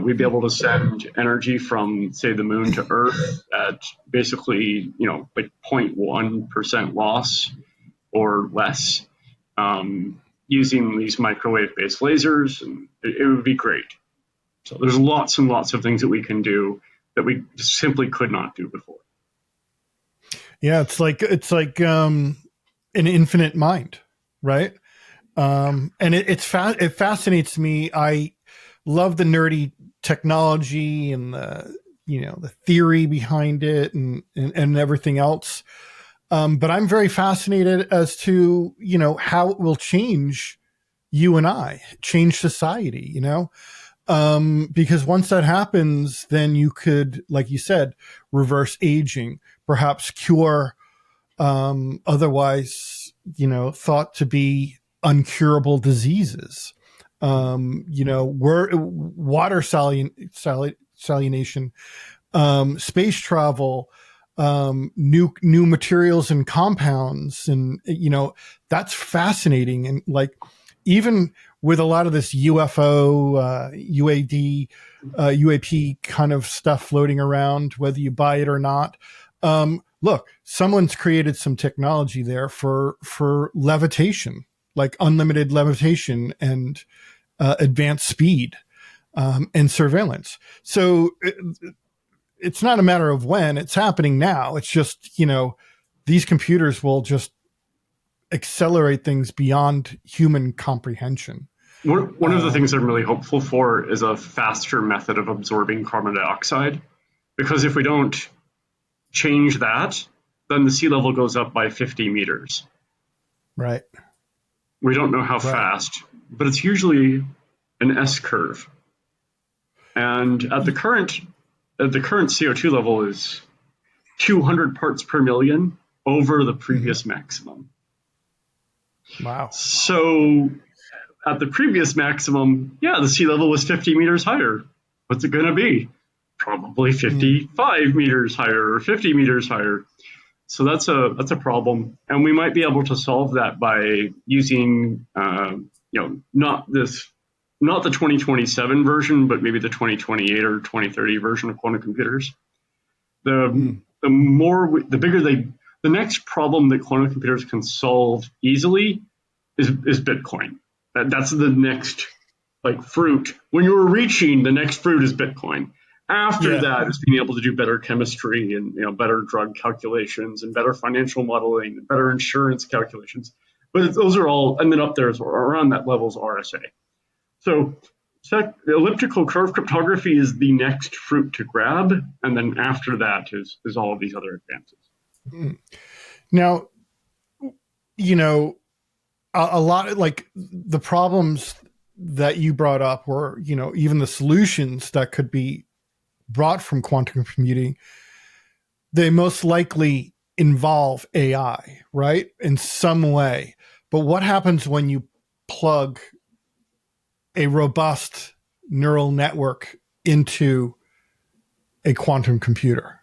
We'd be able to send energy from, say, the moon to Earth at basically, 0.1% loss or less, using these microwave-based lasers, and it would be great. So there's lots and lots of things that we can do that we simply could not do before. Yeah, it's like an infinite mind, right? And it fascinates me. I love the nerdy technology and the theory behind it and everything else. But I'm very fascinated as to, how it will change you and I, change society, because once that happens, then you could, like you said, reverse aging, perhaps cure otherwise, thought to be uncurable diseases. Water salination, space travel, new materials and compounds, and that's fascinating. And even with a lot of this UFO, UAP kind of stuff floating around, whether you buy it or not, look, someone's created some technology there for levitation, like unlimited levitation and advanced speed and surveillance. So it's not a matter of when, it's happening now. It's just, these computers will just accelerate things beyond human comprehension. One of the things I'm really hopeful for is a faster method of absorbing carbon dioxide, because if we don't change that, then the sea level goes up by 50 meters. Right. We don't know how Right. fast, but it's usually an S curve. And at the current CO2 level is 200 parts per million over the Mhm. previous maximum. Wow. So at the previous maximum, the sea level was 50 meters higher. What's it going to be? Probably Mm. 55 meters higher or 50 meters higher. So that's a problem, and we might be able to solve that by using not the 2027 version, but maybe the 2028 or 2030 version of quantum computers. The Mm. the bigger the next problem that quantum computers can solve easily is Bitcoin. That's the next fruit. When you're reaching, the next fruit is Bitcoin. After Yeah. that is being able to do better chemistry and better drug calculations and better financial modeling and better insurance calculations. But those are all, and then up there is around that level is RSA. So elliptical curve cryptography is the next fruit to grab, and then after that is all of these other advances. Mm. Now, you know, a lot of like the problems that you brought up were, even the solutions that could be brought from quantum computing, they most likely involve AI, right? In some way. But what happens when you plug a robust neural network into a quantum computer?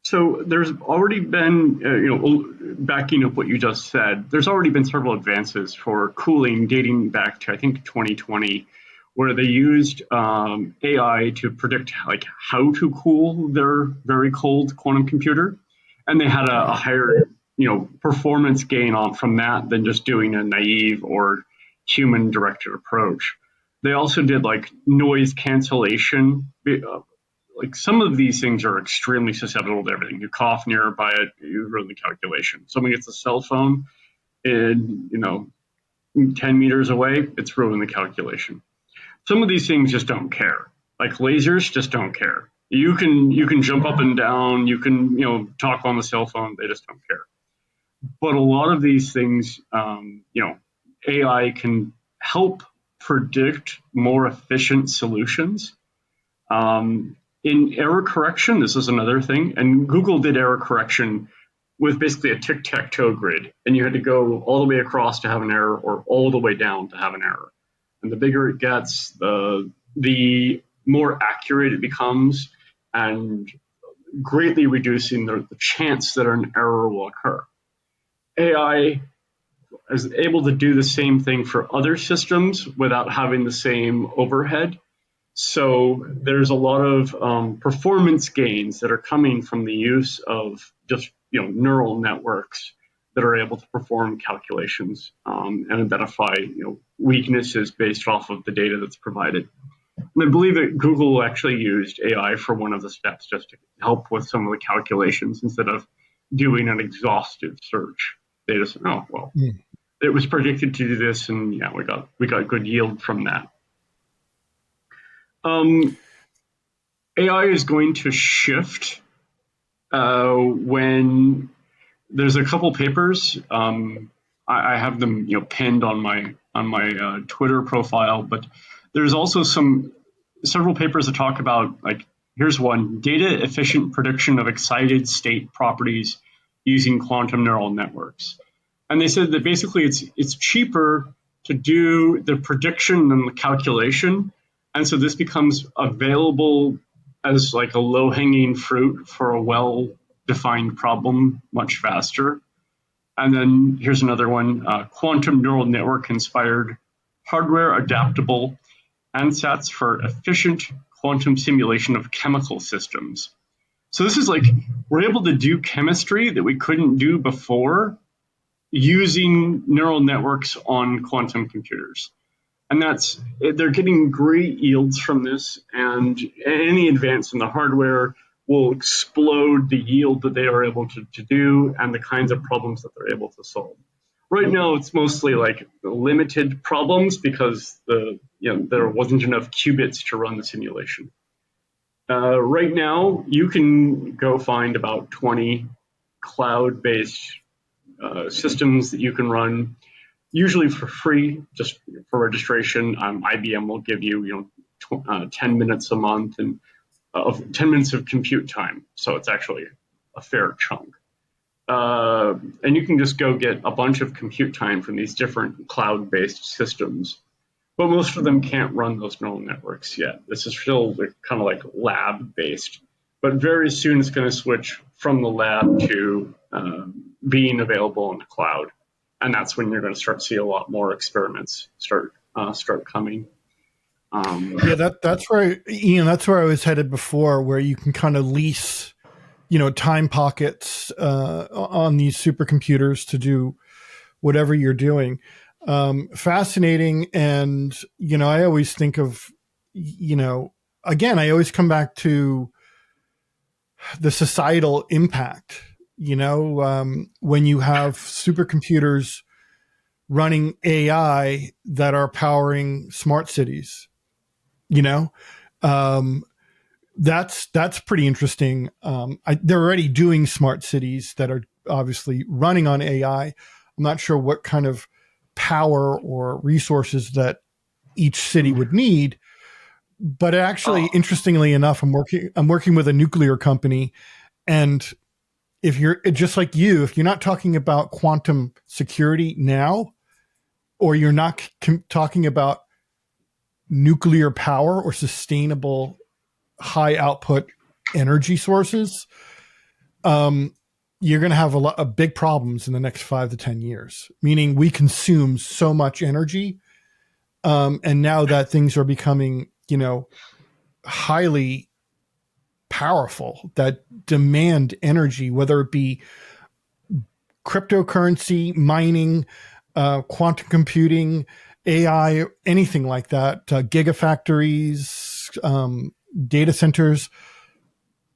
So there's already been, backing up what you just said, there's already been several advances for cooling dating back to, I think, 2020, where they used AI to predict how to cool their very cold quantum computer. And they had a Wow. higher, performance gain from that than just doing a naive or human directed approach. They also did noise cancellation. Some of these things are extremely susceptible to everything. You cough nearby it, you ruin the calculation. Someone gets a cell phone and 10 meters away, it's ruined the calculation. Some of these things just don't care. Like lasers just don't care. You can jump up and down, you can talk on the cell phone, they just don't care. But a lot of these things, AI can help predict more efficient solutions. In error correction, this is another thing, and Google did error correction with basically a tic-tac-toe grid, and you had to go all the way across to have an error or all the way down to have an error. And the bigger it gets, the more accurate it becomes, and greatly reducing the chance that an error will occur. AI is able to do the same thing for other systems without having the same overhead. So there's a lot of performance gains that are coming from the use of just neural networks that are able to perform calculations and identify weaknesses based off of the data that's provided. And I believe that Google actually used AI for one of the steps just to help with some of the calculations instead of doing an exhaustive search. They just Mm. it was predicted to do this, and we got good yield from that. Um, AI is going to shift when there's a couple papers. I have them pinned on my Twitter profile, but there's also several papers that talk about here's one: data efficient prediction of excited state properties using quantum neural networks. And they said that basically it's cheaper to do the prediction than the calculation, and so this becomes available as a low hanging fruit for a well defined problem much faster. And then here's another one: quantum neural network inspired hardware adaptable ansatz for efficient quantum simulation of chemical systems. So this is we're able to do chemistry that we couldn't do before using neural networks on quantum computers. And they're getting great yields from this, and any advance in the hardware will explode the yield that they are able to do and the kinds of problems that they're able to solve. Right now, it's mostly limited problems because there wasn't enough qubits to run the simulation. Right now, you can go find about 20 cloud-based systems that you can run, usually for free, just for registration. IBM will give you, 10 minutes a month and of 10 minutes of compute time. So it's actually a fair chunk. And you can just go get a bunch of compute time from these different cloud-based systems. But most of them can't run those neural networks yet. This is still kind of like lab-based. But very soon it's going to switch from the lab to being available in the cloud. And that's when you're going to start to see a lot more experiments start coming. That's where, Ian, that's where I was headed before, where you can kind of lease, time pockets on these supercomputers to do whatever you're doing. Fascinating. And, I always think of, again, I always come back to the societal impact, when you have supercomputers running AI that are powering smart cities, that's pretty interesting. They're already doing smart cities that are obviously running on AI. I'm not sure what kind of power or resources that each city would need, but actually, interestingly enough, I'm working with a nuclear company, and if you're just like if you're not talking about quantum security now, or you're not talking about nuclear power or sustainable high output energy sources, you're going to have a lot of big problems in the next 5 to 10 years, meaning we consume so much energy. And now that things are becoming, highly powerful, that demand energy, whether it be cryptocurrency, mining, quantum computing, AI, anything like that, gigafactories, data centers,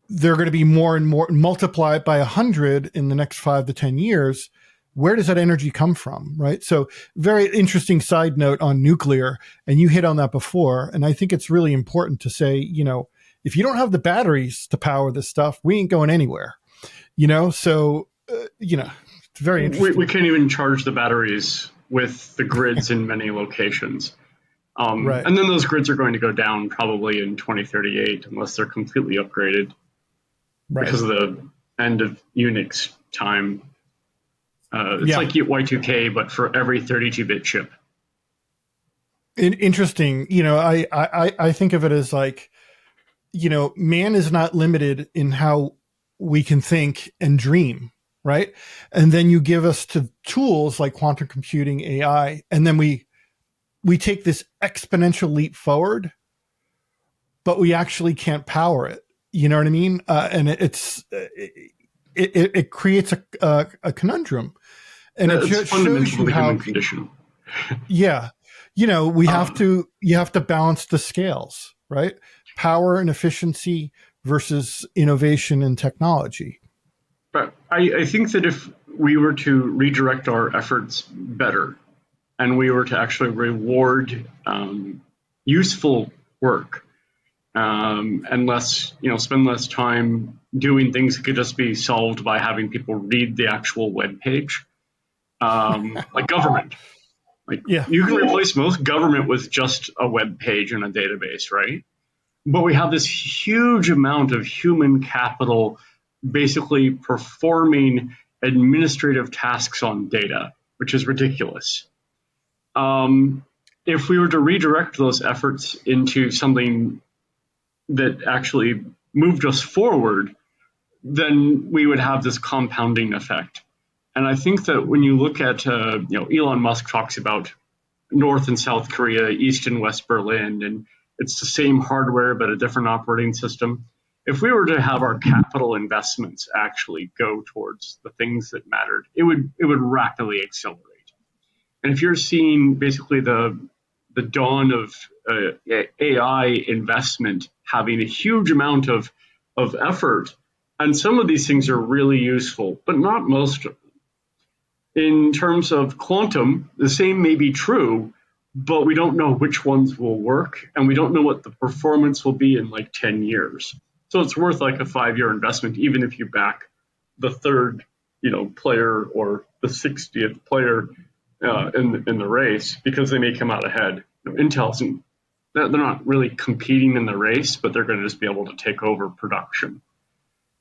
they're going to be more and more, multiplied by 100 in the next 5 to 10 years. Where does that energy come from, right? So very interesting side note on nuclear, and you hit on that before. And I think it's really important to say, if you don't have the batteries to power this stuff, we ain't going anywhere, So, it's very interesting. We can't even charge the batteries with the grids in many locations. Right. And then those grids are going to go down probably in 2038 unless they're completely upgraded because of the end of Unix time. It's like Y2K, but for every 32-bit chip. Interesting. I think of it as like, man is not limited in how we can think and dream, right? And then you give us to tools like quantum computing, AI, and then we take this exponential leap forward, but we actually can't power it. You know what I mean? And it creates a conundrum. And it just shows you how condition. Yeah. You have to balance the scales, right? Power and efficiency versus innovation and technology. But I think that if we were to redirect our efforts better and we were to actually reward useful work and spend less time doing things that could just be solved by having people read the actual web page, like government. You can replace most government with just a web page and a database, right? But we have this huge amount of human capital basically performing administrative tasks on data, which is ridiculous. If we were to redirect those efforts into something that actually moved us forward, then we would have this compounding effect. And I think that when you look at, Elon Musk talks about North and South Korea, East and West Berlin, and it's the same hardware but a different operating system. If we were to have our capital investments actually go towards the things that mattered, it would rapidly accelerate. And if you're seeing basically the dawn of AI investment having a huge amount of effort, and some of these things are really useful, but not most of them. In terms of quantum, the same may be true, but we don't know which ones will work, and we don't know what the performance will be in like 10 years. So it's worth like a 5-year investment, even if you back the third, player or the 60th player in the race because they may come out ahead. Intel's they're not really competing in the race, but they're going to just be able to take over production.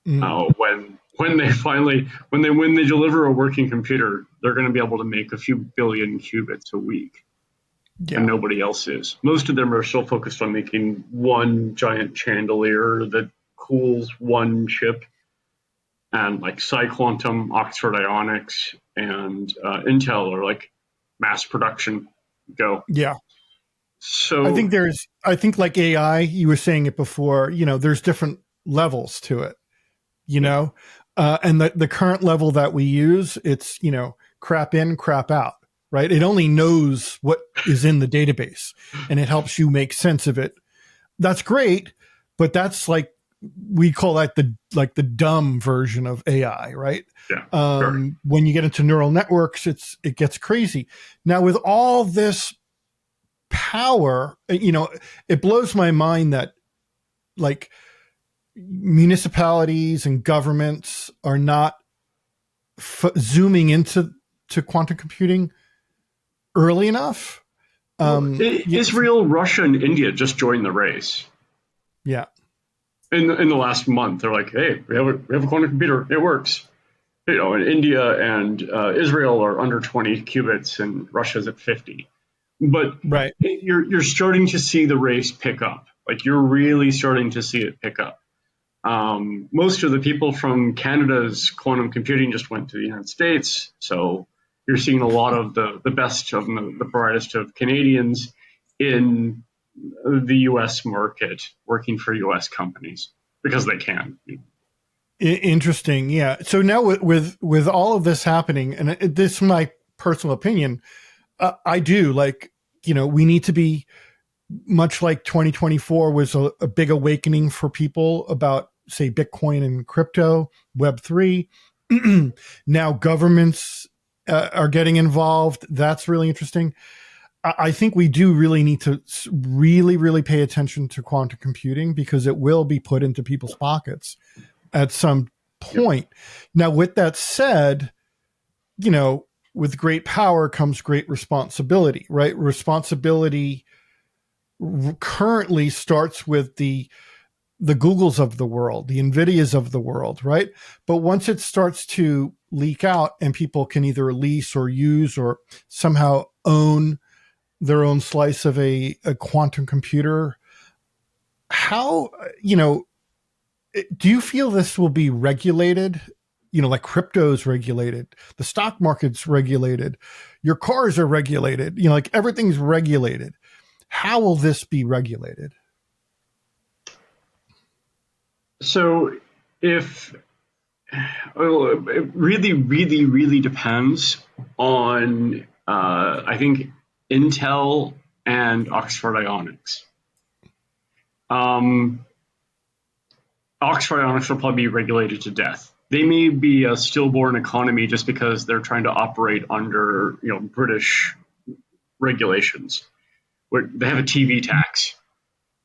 When they deliver a working computer, they're going to be able to make a few billion qubits a week, and nobody else is. Most of them are still focused on making one giant chandelier that cools one chip, and like PsiQuantum, Oxford Ionics, and Intel are like mass production. Go. Yeah. So I think like AI, you were saying it before, there's different levels to it, and the current level that we use, it's, crap in, crap out, right? It only knows what is in the database and it helps you make sense of it. That's great, but that's like, we call that the dumb version of AI, right? Yeah. Sure. When you get into neural networks, it gets crazy. Now with all this power, it blows my mind that like municipalities and governments are not zooming into quantum computing early enough. Israel, Russia, and India just joined the race. Yeah. In the last month, they're like, hey, we have a quantum computer. It works. And India and Israel are under 20 qubits, and Russia's at 50. But right. You're starting to see the race pick up. Like you're really starting to see it pick up. Most of the people from Canada's quantum computing just went to the United States, so you're seeing a lot of the best of the brightest of Canadians in the U.S. market working for U.S. companies because they can. Interesting, yeah. So now with all of this happening, and this is my personal opinion, I do like, we need to be much like 2024 was a big awakening for people about, say, Bitcoin and crypto, Web3. Now governments are getting involved. That's really interesting. I think we do really need to really, really pay attention to quantum computing because it will be put into people's pockets at some point. Yep. Now, with that said, with great power comes great responsibility, right? Responsibility currently starts with the Googles of the world, the NVIDIAs of the world, right? But once it starts to leak out and people can either lease or use or somehow own their own slice of a quantum computer, how, do you feel this will be regulated? Like crypto's regulated, the stock market's regulated, your cars are regulated, like everything's regulated. How will this be regulated? So it really, really, really depends on, I think, Intel and Oxford Ionics. Oxford Ionics will probably be regulated to death. They may be a stillborn economy just because they're trying to operate under, British regulations. Where they have a TV tax.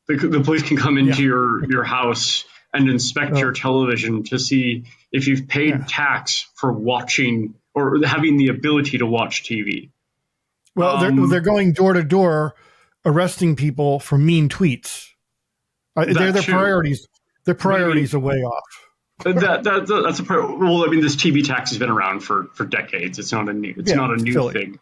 The police can come into your house and inspect your television to see if you've paid tax for watching or having the ability to watch TV. Well, they're going door to door, arresting people for mean tweets. Their priorities. Their priorities are way off. That's a well. I mean, this TV tax has been around for decades. It's not a new thing.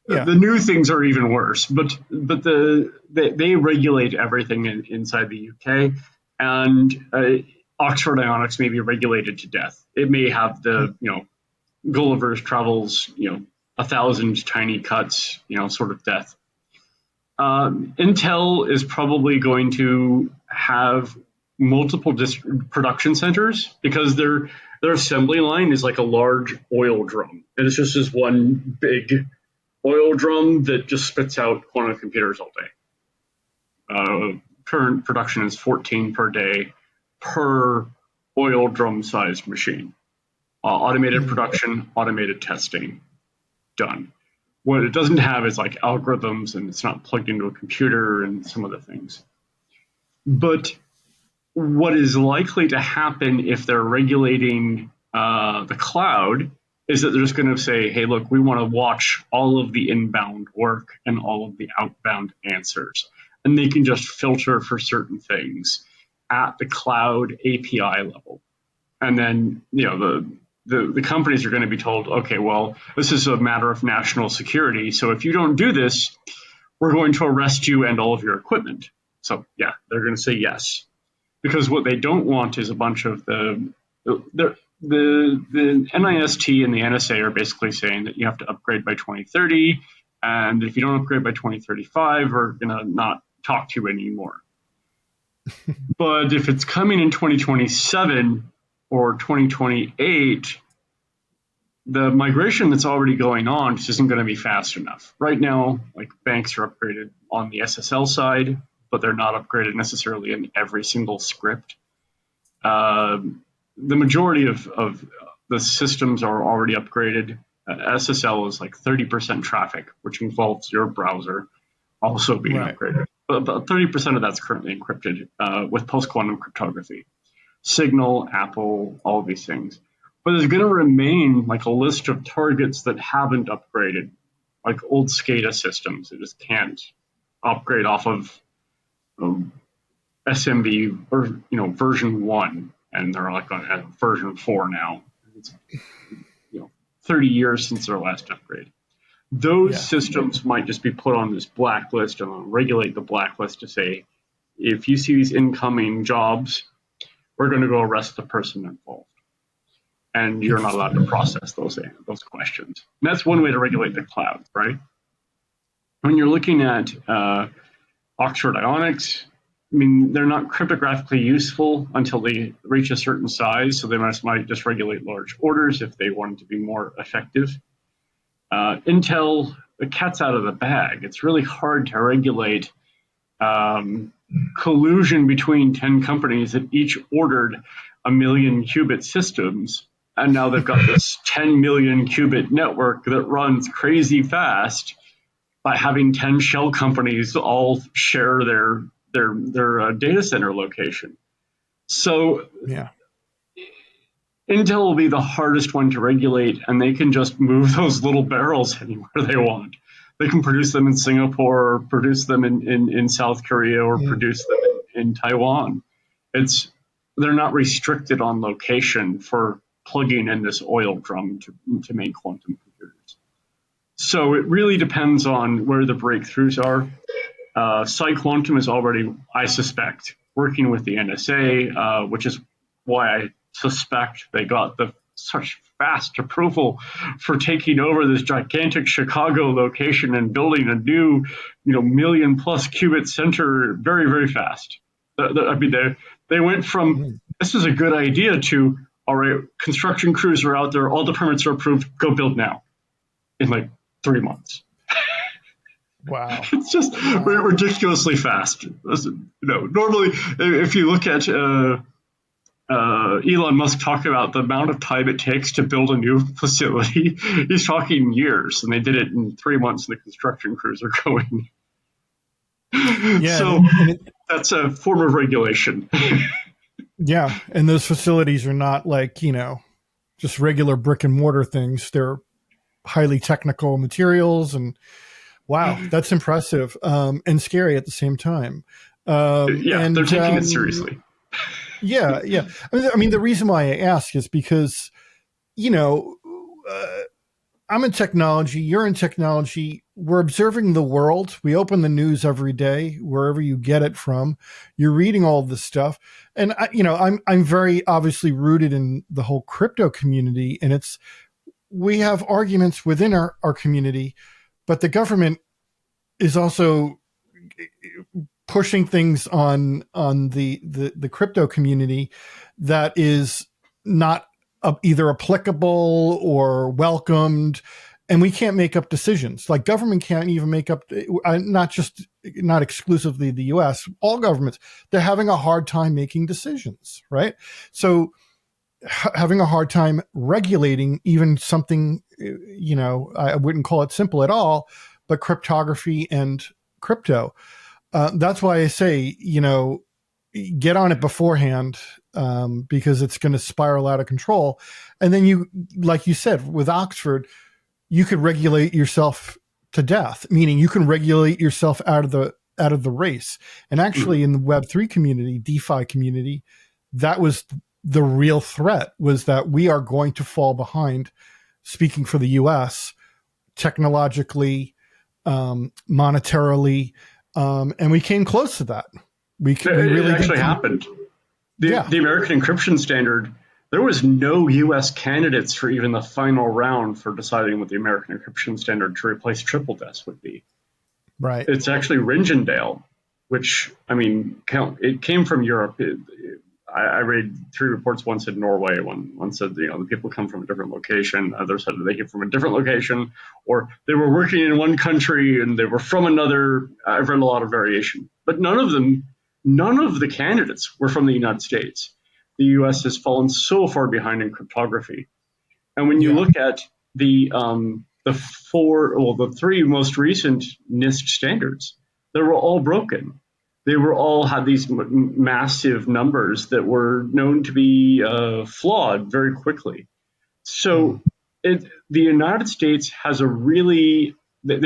Yeah. The new things are even worse. But they regulate everything inside the UK, and Oxford Ionics may be regulated to death. It may have the Gulliver's Travels 1,000 tiny cuts sort of death. Intel is probably going to have multiple production centers because their assembly line is like a large oil drum, and it's just this one big oil drum that just spits out quantum computers all day. Current production is 14 per day per oil drum sized machine. Automated production, automated testing, done. What it doesn't have is like algorithms, and it's not plugged into a computer and some other things. But what is likely to happen if they're regulating the cloud is that they're just going to say, hey, look, we want to watch all of the inbound work and all of the outbound answers. And they can just filter for certain things at the cloud API level. And then, the companies are going to be told, okay, well, this is a matter of national security. So if you don't do this, we're going to arrest you and all of your equipment. So yeah, they're going to say yes. Because what they don't want is a bunch of the NIST and the NSA are basically saying that you have to upgrade by 2030. And if you don't upgrade by 2035, we're going to not talk to you anymore. But if it's coming in 2027 or 2028, the migration that's already going on just isn't going to be fast enough. Right now, like banks are upgraded on the SSL side, but they're not upgraded necessarily in every single script. The majority of the systems are already upgraded. SSL is like 30% traffic, which involves your browser also being upgraded. But about 30% of that's currently encrypted with post-quantum cryptography. Signal, Apple, all of these things. But there's going to remain like a list of targets that haven't upgraded, like old SCADA systems that just can't upgrade off of SMB or version 1, and they're like on version 4 now. It's 30 years since their last upgrade. Those systems might just be put on this blacklist and regulate the blacklist to say, if you see these incoming jobs, we're going to go arrest the person involved. And you're not allowed to process those questions. And that's one way to regulate the cloud, right? When you're looking at Oxford Ionics, I mean, they're not cryptographically useful until they reach a certain size, so they might just regulate large orders if they wanted to be more effective. Intel, the cat's out of the bag. It's really hard to regulate collusion between 10 companies that each ordered 1 million qubit systems, and now they've got this 10 million qubit network that runs crazy fast by having 10 shell companies all share their data center location. So Intel will be the hardest one to regulate, and they can just move those little barrels anywhere they want. They can produce them in Singapore, or produce them in South Korea, or produce them in Taiwan. They're not restricted on location for plugging in this oil drum to make quantum computers. So it really depends on where the breakthroughs are. PsiQuantum is already, I suspect, working with the NSA, which is why I suspect they got such fast approval for taking over this gigantic Chicago location and building a new, million plus qubit center very, very fast. I mean, they went from this is a good idea to, all right, construction crews are out there, all the permits are approved, go build now in like 3 months. Wow. It's just ridiculously fast. Normally, if you look at Elon Musk talk about the amount of time it takes to build a new facility, he's talking years, and they did it in 3 months, and the construction crews are going. Yeah, so that's a form of regulation. Yeah, and those facilities are not like, just regular brick and mortar things. They're highly technical materials, and wow, that's impressive and scary at the same time. And they're taking it seriously. Yeah. I mean, the reason why I ask is because, I'm in technology, you're in technology, we're observing the world. We open the news every day, wherever you get it from. You're reading all this stuff. And, I'm very obviously rooted in the whole crypto community, and we have arguments within our community, but the government is also pushing things on the crypto community that is not either applicable or welcomed, and we can't make up decisions. Like government can't even make up, not exclusively the US, all governments, they're having a hard time making decisions, right? So having a hard time regulating even something, I wouldn't call it simple at all, but cryptography and crypto. That's why I say, get on it beforehand, because it's going to spiral out of control. And then you, like you said, with Oxford, you could regulate yourself to death, meaning you can regulate yourself out of the race. And actually in the Web3 community, DeFi community, that was the real threat, was that we are going to fall behind, speaking for the US, technologically, monetarily, and we came close to that. We really it actually happened. The American encryption standard, there was no U.S. candidates for even the final round for deciding what the American encryption standard to replace triple DES would be. Right. It's actually Ringendale, which, I mean, it came from Europe. I read 3 reports. One said Norway, one said, the people come from a different location. Others said they came from a different location, or they were working in one country and they were from another. I've read a lot of variation, but none of the candidates were from the United States. The U.S. has fallen so far behind in cryptography. And when you look at the 3 most recent NIST standards, they were all broken. They were all had these massive numbers that were known to be flawed very quickly. So the United States has they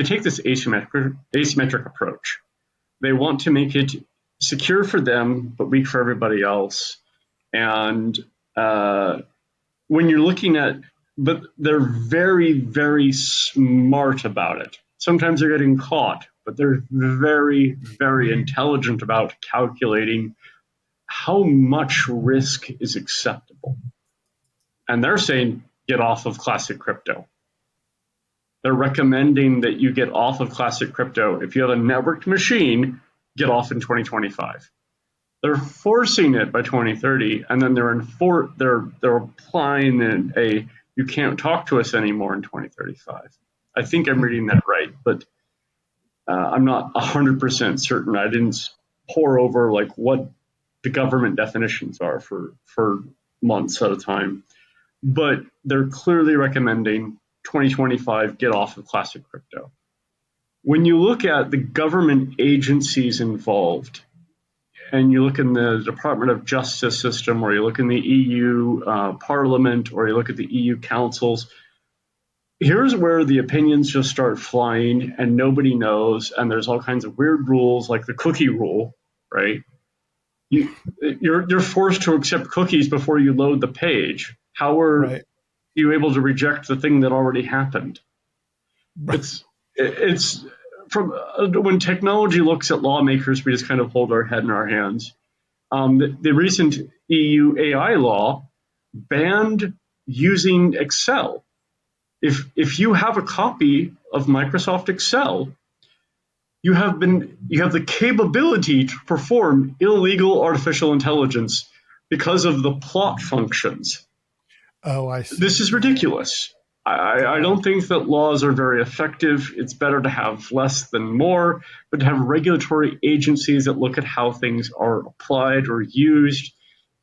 take this asymmetric approach. They want to make it secure for them, but weak for everybody else. And when you're looking at, but they're very, very smart about it. Sometimes they're getting caught, but they're very, very intelligent about calculating how much risk is acceptable. And they're saying, get off of classic crypto. They're recommending that you get off of classic crypto. If you have a networked machine, get off in 2025. They're forcing it by 2030, and then they're applying you can't talk to us anymore in 2035. I think I'm reading that right, but I'm not 100% certain. I didn't pore over like what the government definitions are for months at a time, but they're clearly recommending 2025 get off of classic crypto. When you look at the government agencies involved, and you look in the Department of Justice system, or you look in the EU Parliament, or you look at the EU councils, here's where the opinions just start flying and nobody knows, and there's all kinds of weird rules like the cookie rule, right? You're forced to accept cookies before you load the page. How are you able to reject the thing that already happened? Right. It's from when technology looks at lawmakers, we just kind of hold our head in our hands. The recent EU AI law banned using Excel. If you have a copy of Microsoft Excel, you have the capability to perform illegal artificial intelligence because of the plot functions. Oh, I see. This is ridiculous. I don't think that laws are very effective. It's better to have less than more, but to have regulatory agencies that look at how things are applied or used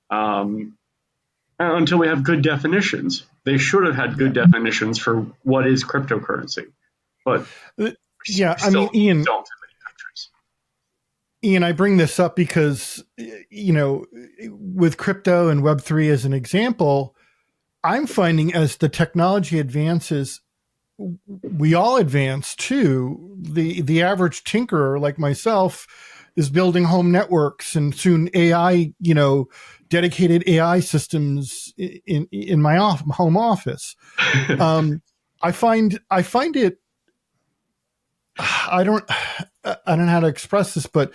until we have good definitions. They should have had good definitions for what is cryptocurrency. But I mean, Ian, don't in many countries. Ian, I bring this up because, with crypto and Web3 as an example, I'm finding as the technology advances, we all advance too. The average tinkerer like myself is building home networks and soon AI, dedicated AI systems in my home office. I find it, I don't know how to express this, but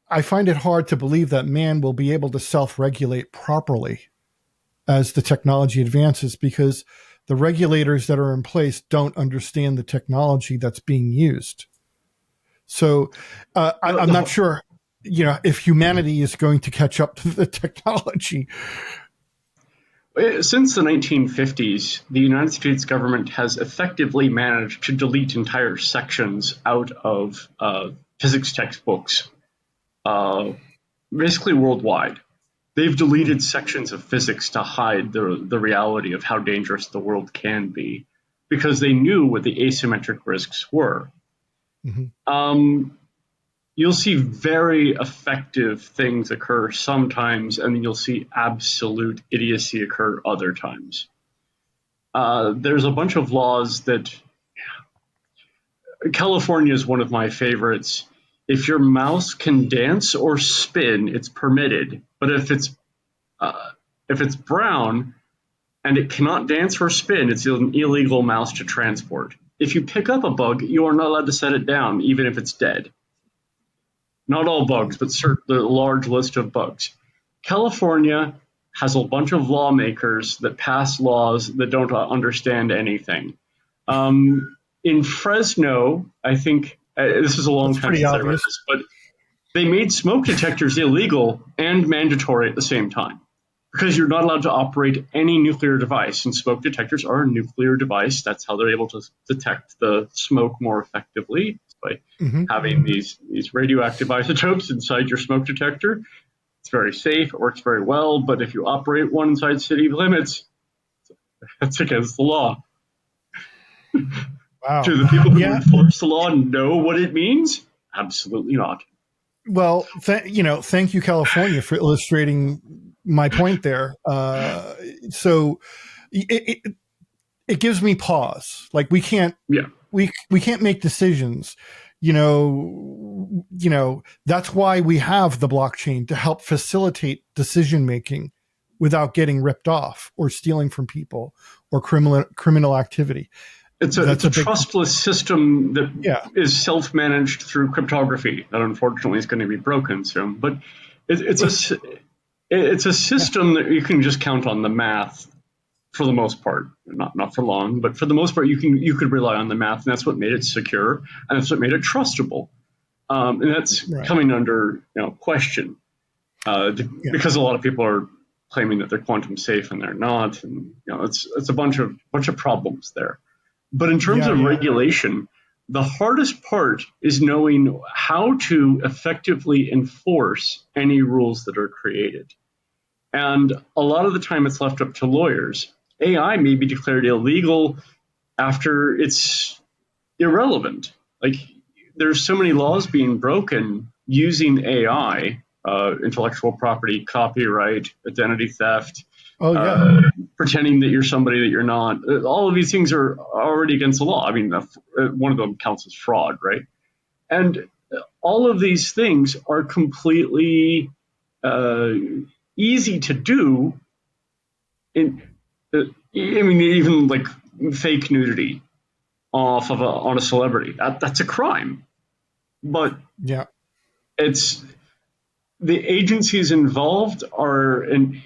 I find it hard to believe that man will be able to self-regulate properly as the technology advances, because the regulators that are in place don't understand the technology that's being used. So I'm not sure, if humanity is going to catch up to the technology. Since the 1950s, the United States government has effectively managed to delete entire sections out of physics textbooks, basically worldwide. They've deleted sections of physics to hide the reality of how dangerous the world can be, because they knew what the asymmetric risks were. Mm-hmm. you'll see very effective things occur sometimes, and you'll see absolute idiocy occur other times. There's a bunch of laws that California is one of my favorites. If your mouse can dance or spin, it's permitted. But if it's brown and it cannot dance or spin, it's an illegal mouse to transport. If you pick up a bug, you are not allowed to set it down, even if it's dead. Not all bugs, but the large list of bugs. California has a bunch of lawmakers that pass laws that don't understand anything. In Fresno, I think, this is a long time since I read this, but they made smoke detectors illegal and mandatory at the same time, because you're not allowed to operate any nuclear device, and smoke detectors are a nuclear device. That's how they're able to detect the smoke more effectively, by having these radioactive isotopes inside your smoke detector. It's very safe. It works very well. But if you operate one inside city limits, that's against the law. Wow. Do the people who enforce the law know what it means? Absolutely not. Well, thank you, California, for illustrating my point there. So it gives me pause. Like we can't make decisions. That's why we have the blockchain, to help facilitate decision making without getting ripped off or stealing from people or criminal activity. It's a trustless system that is self-managed through cryptography that unfortunately is going to be broken soon. But it's a system that you can just count on the math for the most part. Not for long, but for the most part, you could rely on the math, and that's what made it secure, and that's what made it trustable. And that's coming under question because a lot of people are claiming that they're quantum safe and they're not, and it's a bunch of problems there. But in terms of regulation, the hardest part is knowing how to effectively enforce any rules that are created. And a lot of the time it's left up to lawyers. AI may be declared illegal after it's irrelevant. Like, there's so many laws being broken using AI, intellectual property, copyright, identity theft, pretending that you're somebody that you're not. All of these things are already against the law. I mean, one of them counts as fraud, right? And all of these things are completely easy to do. Even like fake nudity on a celebrity, that's a crime. But it's the agencies involved are an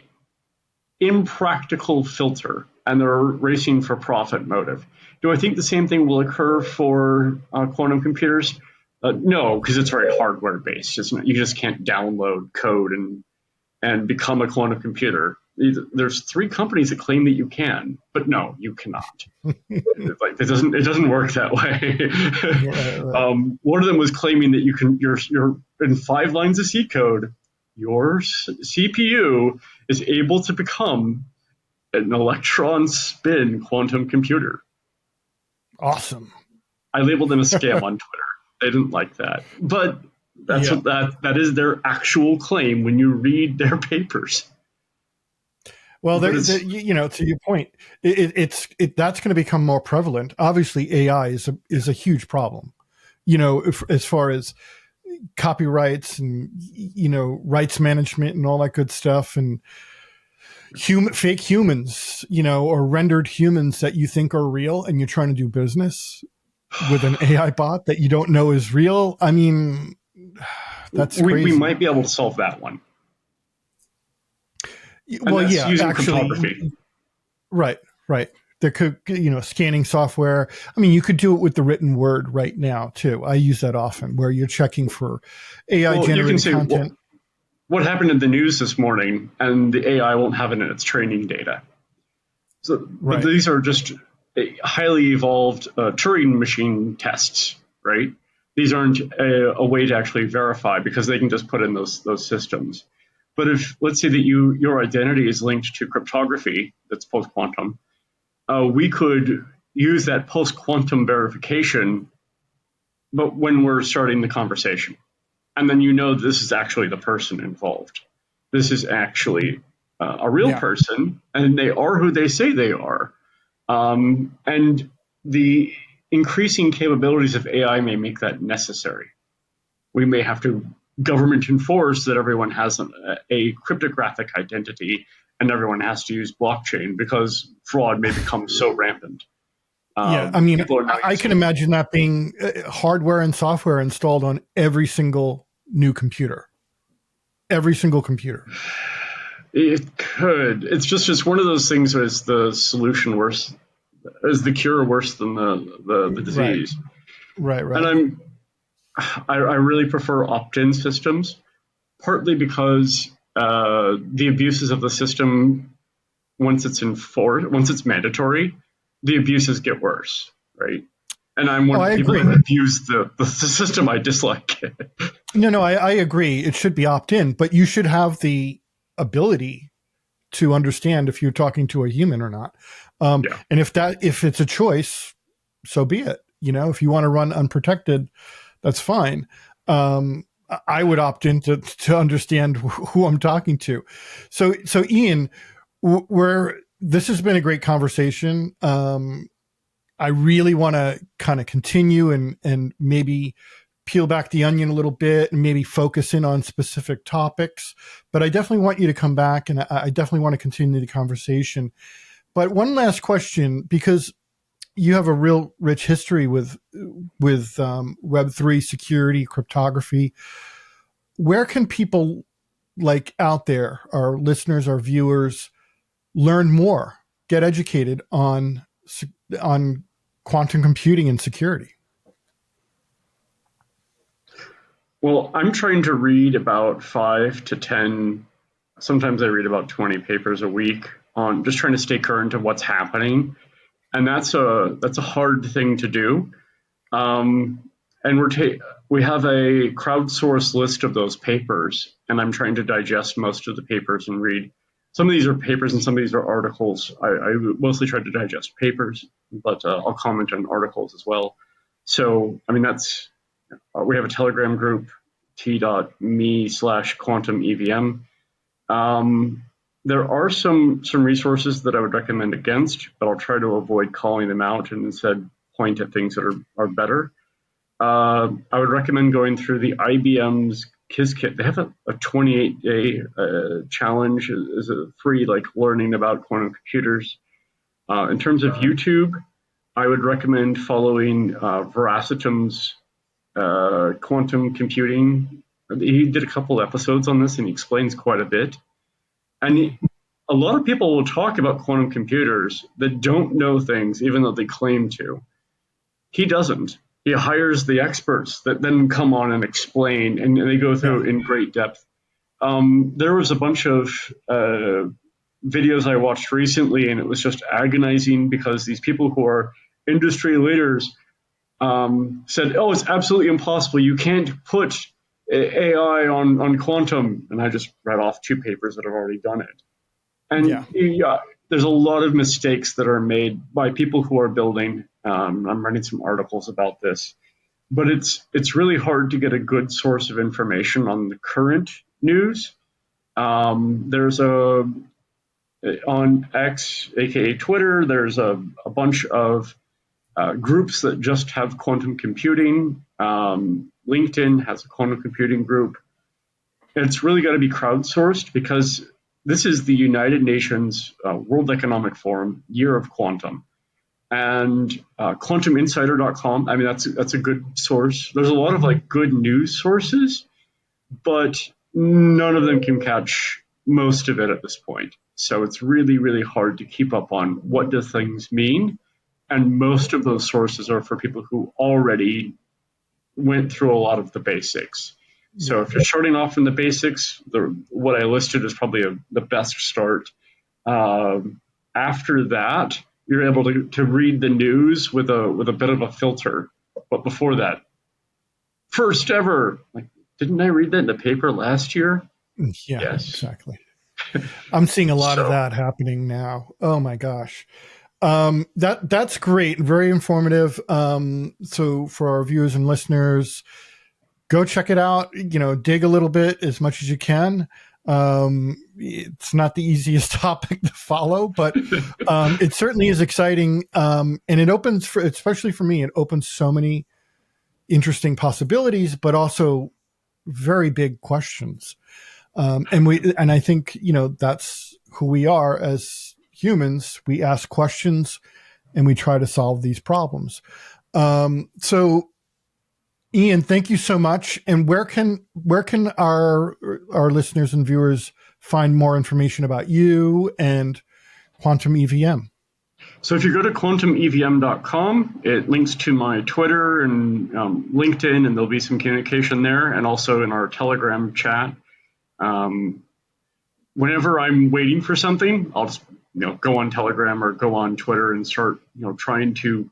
impractical filter, and they're racing for profit motive. Do I think the same thing will occur for quantum computers? No, because it's very hardware based. You just can't download code and become a quantum computer. There's 3 companies that claim that you can, but no, you cannot. It doesn't work that way. Right. One of them was claiming that you're in 5 lines of C code, your CPU is able to become an electron spin quantum computer. Awesome. I labeled them a scam on Twitter. They didn't like that, but that's what that is their actual claim when you read their papers. Well, to your point, that's going to become more prevalent. Obviously, AI is a huge problem. As far as copyrights and rights management and all that good stuff, and fake humans, or rendered humans that you think are real, and you're trying to do business with an AI bot that you don't know is real. I mean, that's crazy. We might be able to solve that one. Well, using cryptography. Right. There could, scanning software. I mean, you could do it with the written word right now too. I use that often, where you're checking for AI generated content. What happened in the news this morning, and the AI won't have it in its training data. So but these are just highly evolved Turing machine tests, right? These aren't a way to actually verify, because they can just put in those systems. But if, let's say that your identity is linked to cryptography that's post-quantum, we could use that post-quantum verification, but when we're starting the conversation. and then this is actually the person involved. This is actually a real person, and they are who they say they are. And the increasing capabilities of AI may make that necessary. We may have to government enforce that everyone has a cryptographic identity and everyone has to use blockchain because fraud may become so rampant. Yeah, I mean, I can imagine that being hardware and software installed on every single new computer. Every single computer. It could. It's just one of those things where is the solution worse, is the cure worse than the disease? Right. And I really prefer opt-in systems, partly because the abuses of the system, once it's mandatory, the abuses get worse, right? And I'm one of the people who abuse the system I dislike. No, I agree. It should be opt-in, but you should have the ability to understand if you're talking to a human or not. And if it's a choice, so be it. If you want to run unprotected, that's fine. I would opt in to understand who I'm talking to. So Ian, this has been a great conversation. I really want to kind of continue and maybe peel back the onion a little bit and maybe focus in on specific topics. But I definitely want you to come back, and I definitely want to continue the conversation. But one last question, because you have a real rich history with Web3 security, cryptography. Where can people out there, our listeners, our viewers, learn more, get educated on quantum computing and security? Well, I'm trying to read about 5 to 10, sometimes I read about 20 papers a week on just trying to stay current of what's happening. And that's a hard thing to do. And we have a crowdsourced list of those papers, and I'm trying to digest most of the papers and read. Some of these are papers and some of these are articles. I mostly try to digest papers, but I'll comment on articles as well. So, I mean, we have a Telegram group, t.me/Quantum EVM. There are some resources that I would recommend against, but I'll try to avoid calling them out and instead point at things that are better. I would recommend going through the IBM's Qiskit. They have a 28-day challenge as a free learning about quantum computers. In terms of YouTube, I would recommend following Veracitum's quantum computing. He did a couple episodes on this and he explains quite a bit. And a lot of people will talk about quantum computers that don't know things, even though they claim to. He doesn't. He hires the experts that then come on and explain, and they go through in great depth. There was a bunch of videos I watched recently, and it was just agonizing because these people who are industry leaders said, "Oh, it's absolutely impossible. You can't put AI on quantum." And I just read off 2 papers that have already done it. And there's a lot of mistakes that are made by people who are building. I'm writing some articles about this, but it's really hard to get a good source of information on the current news. There's on X, aka Twitter, there's a bunch of groups that just have quantum computing. LinkedIn has a quantum computing group. It's really got to be crowdsourced because this is the United Nations World Economic Forum Year of Quantum. And quantuminsider.com, I mean, that's a good source. There's a lot of good news sources, but none of them can catch most of it at this point. So it's really, really hard to keep up on what do things mean. And most of those sources are for people who already went through a lot of the basics. So if you're starting off from the basics, what I listed is probably the best start. After that, you're able to read the news with a bit of a filter. But before that, first ever, didn't I read that in the paper last year? Yeah, yes. Exactly. I'm seeing a lot of that happening now. Oh my gosh. That's great. Very informative. So for our viewers and listeners, go check it out. Dig a little bit as much as you can. It's not the easiest topic to follow, but it certainly is exciting. And it opens, especially for me, it opens so many interesting possibilities, but also very big questions. And I think, that's who we are as humans. We ask questions and we try to solve these problems. So Ian, thank you so much. And where can our listeners and viewers find more information about you and Quantum EVM? So if you go to quantumevm.com, it links to my Twitter and LinkedIn, and there'll be some communication there, and also in our Telegram chat. Whenever I'm waiting for something, I'll just go on Telegram or go on Twitter and start trying to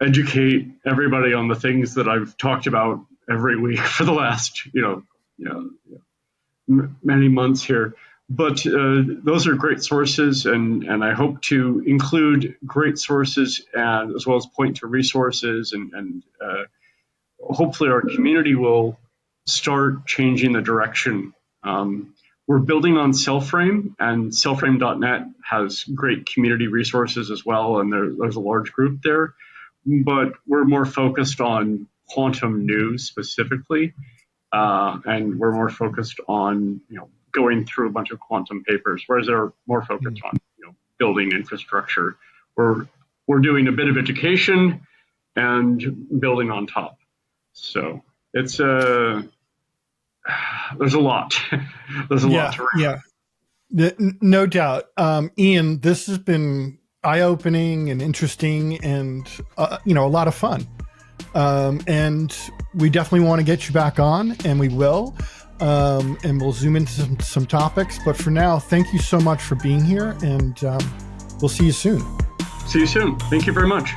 educate everybody on the things that I've talked about every week for the last many months here. But those are great sources, and I hope to include great sources and as well as point to resources, and hopefully our community will start changing the direction. We're building on Cellframe, and cellframe.net has great community resources as well, and there's a large group there. But we're more focused on quantum news specifically, and we're more focused on going through a bunch of quantum papers, whereas they're more focused on building infrastructure. We're doing a bit of education and building on top. So it's there's a lot. There's a lot to read. Yeah, no doubt. Ian, this has been eye-opening and interesting, and a lot of fun. And we definitely want to get you back on, and we will. And we'll zoom into some topics. But for now, thank you so much for being here, and we'll see you soon. See you soon. Thank you very much.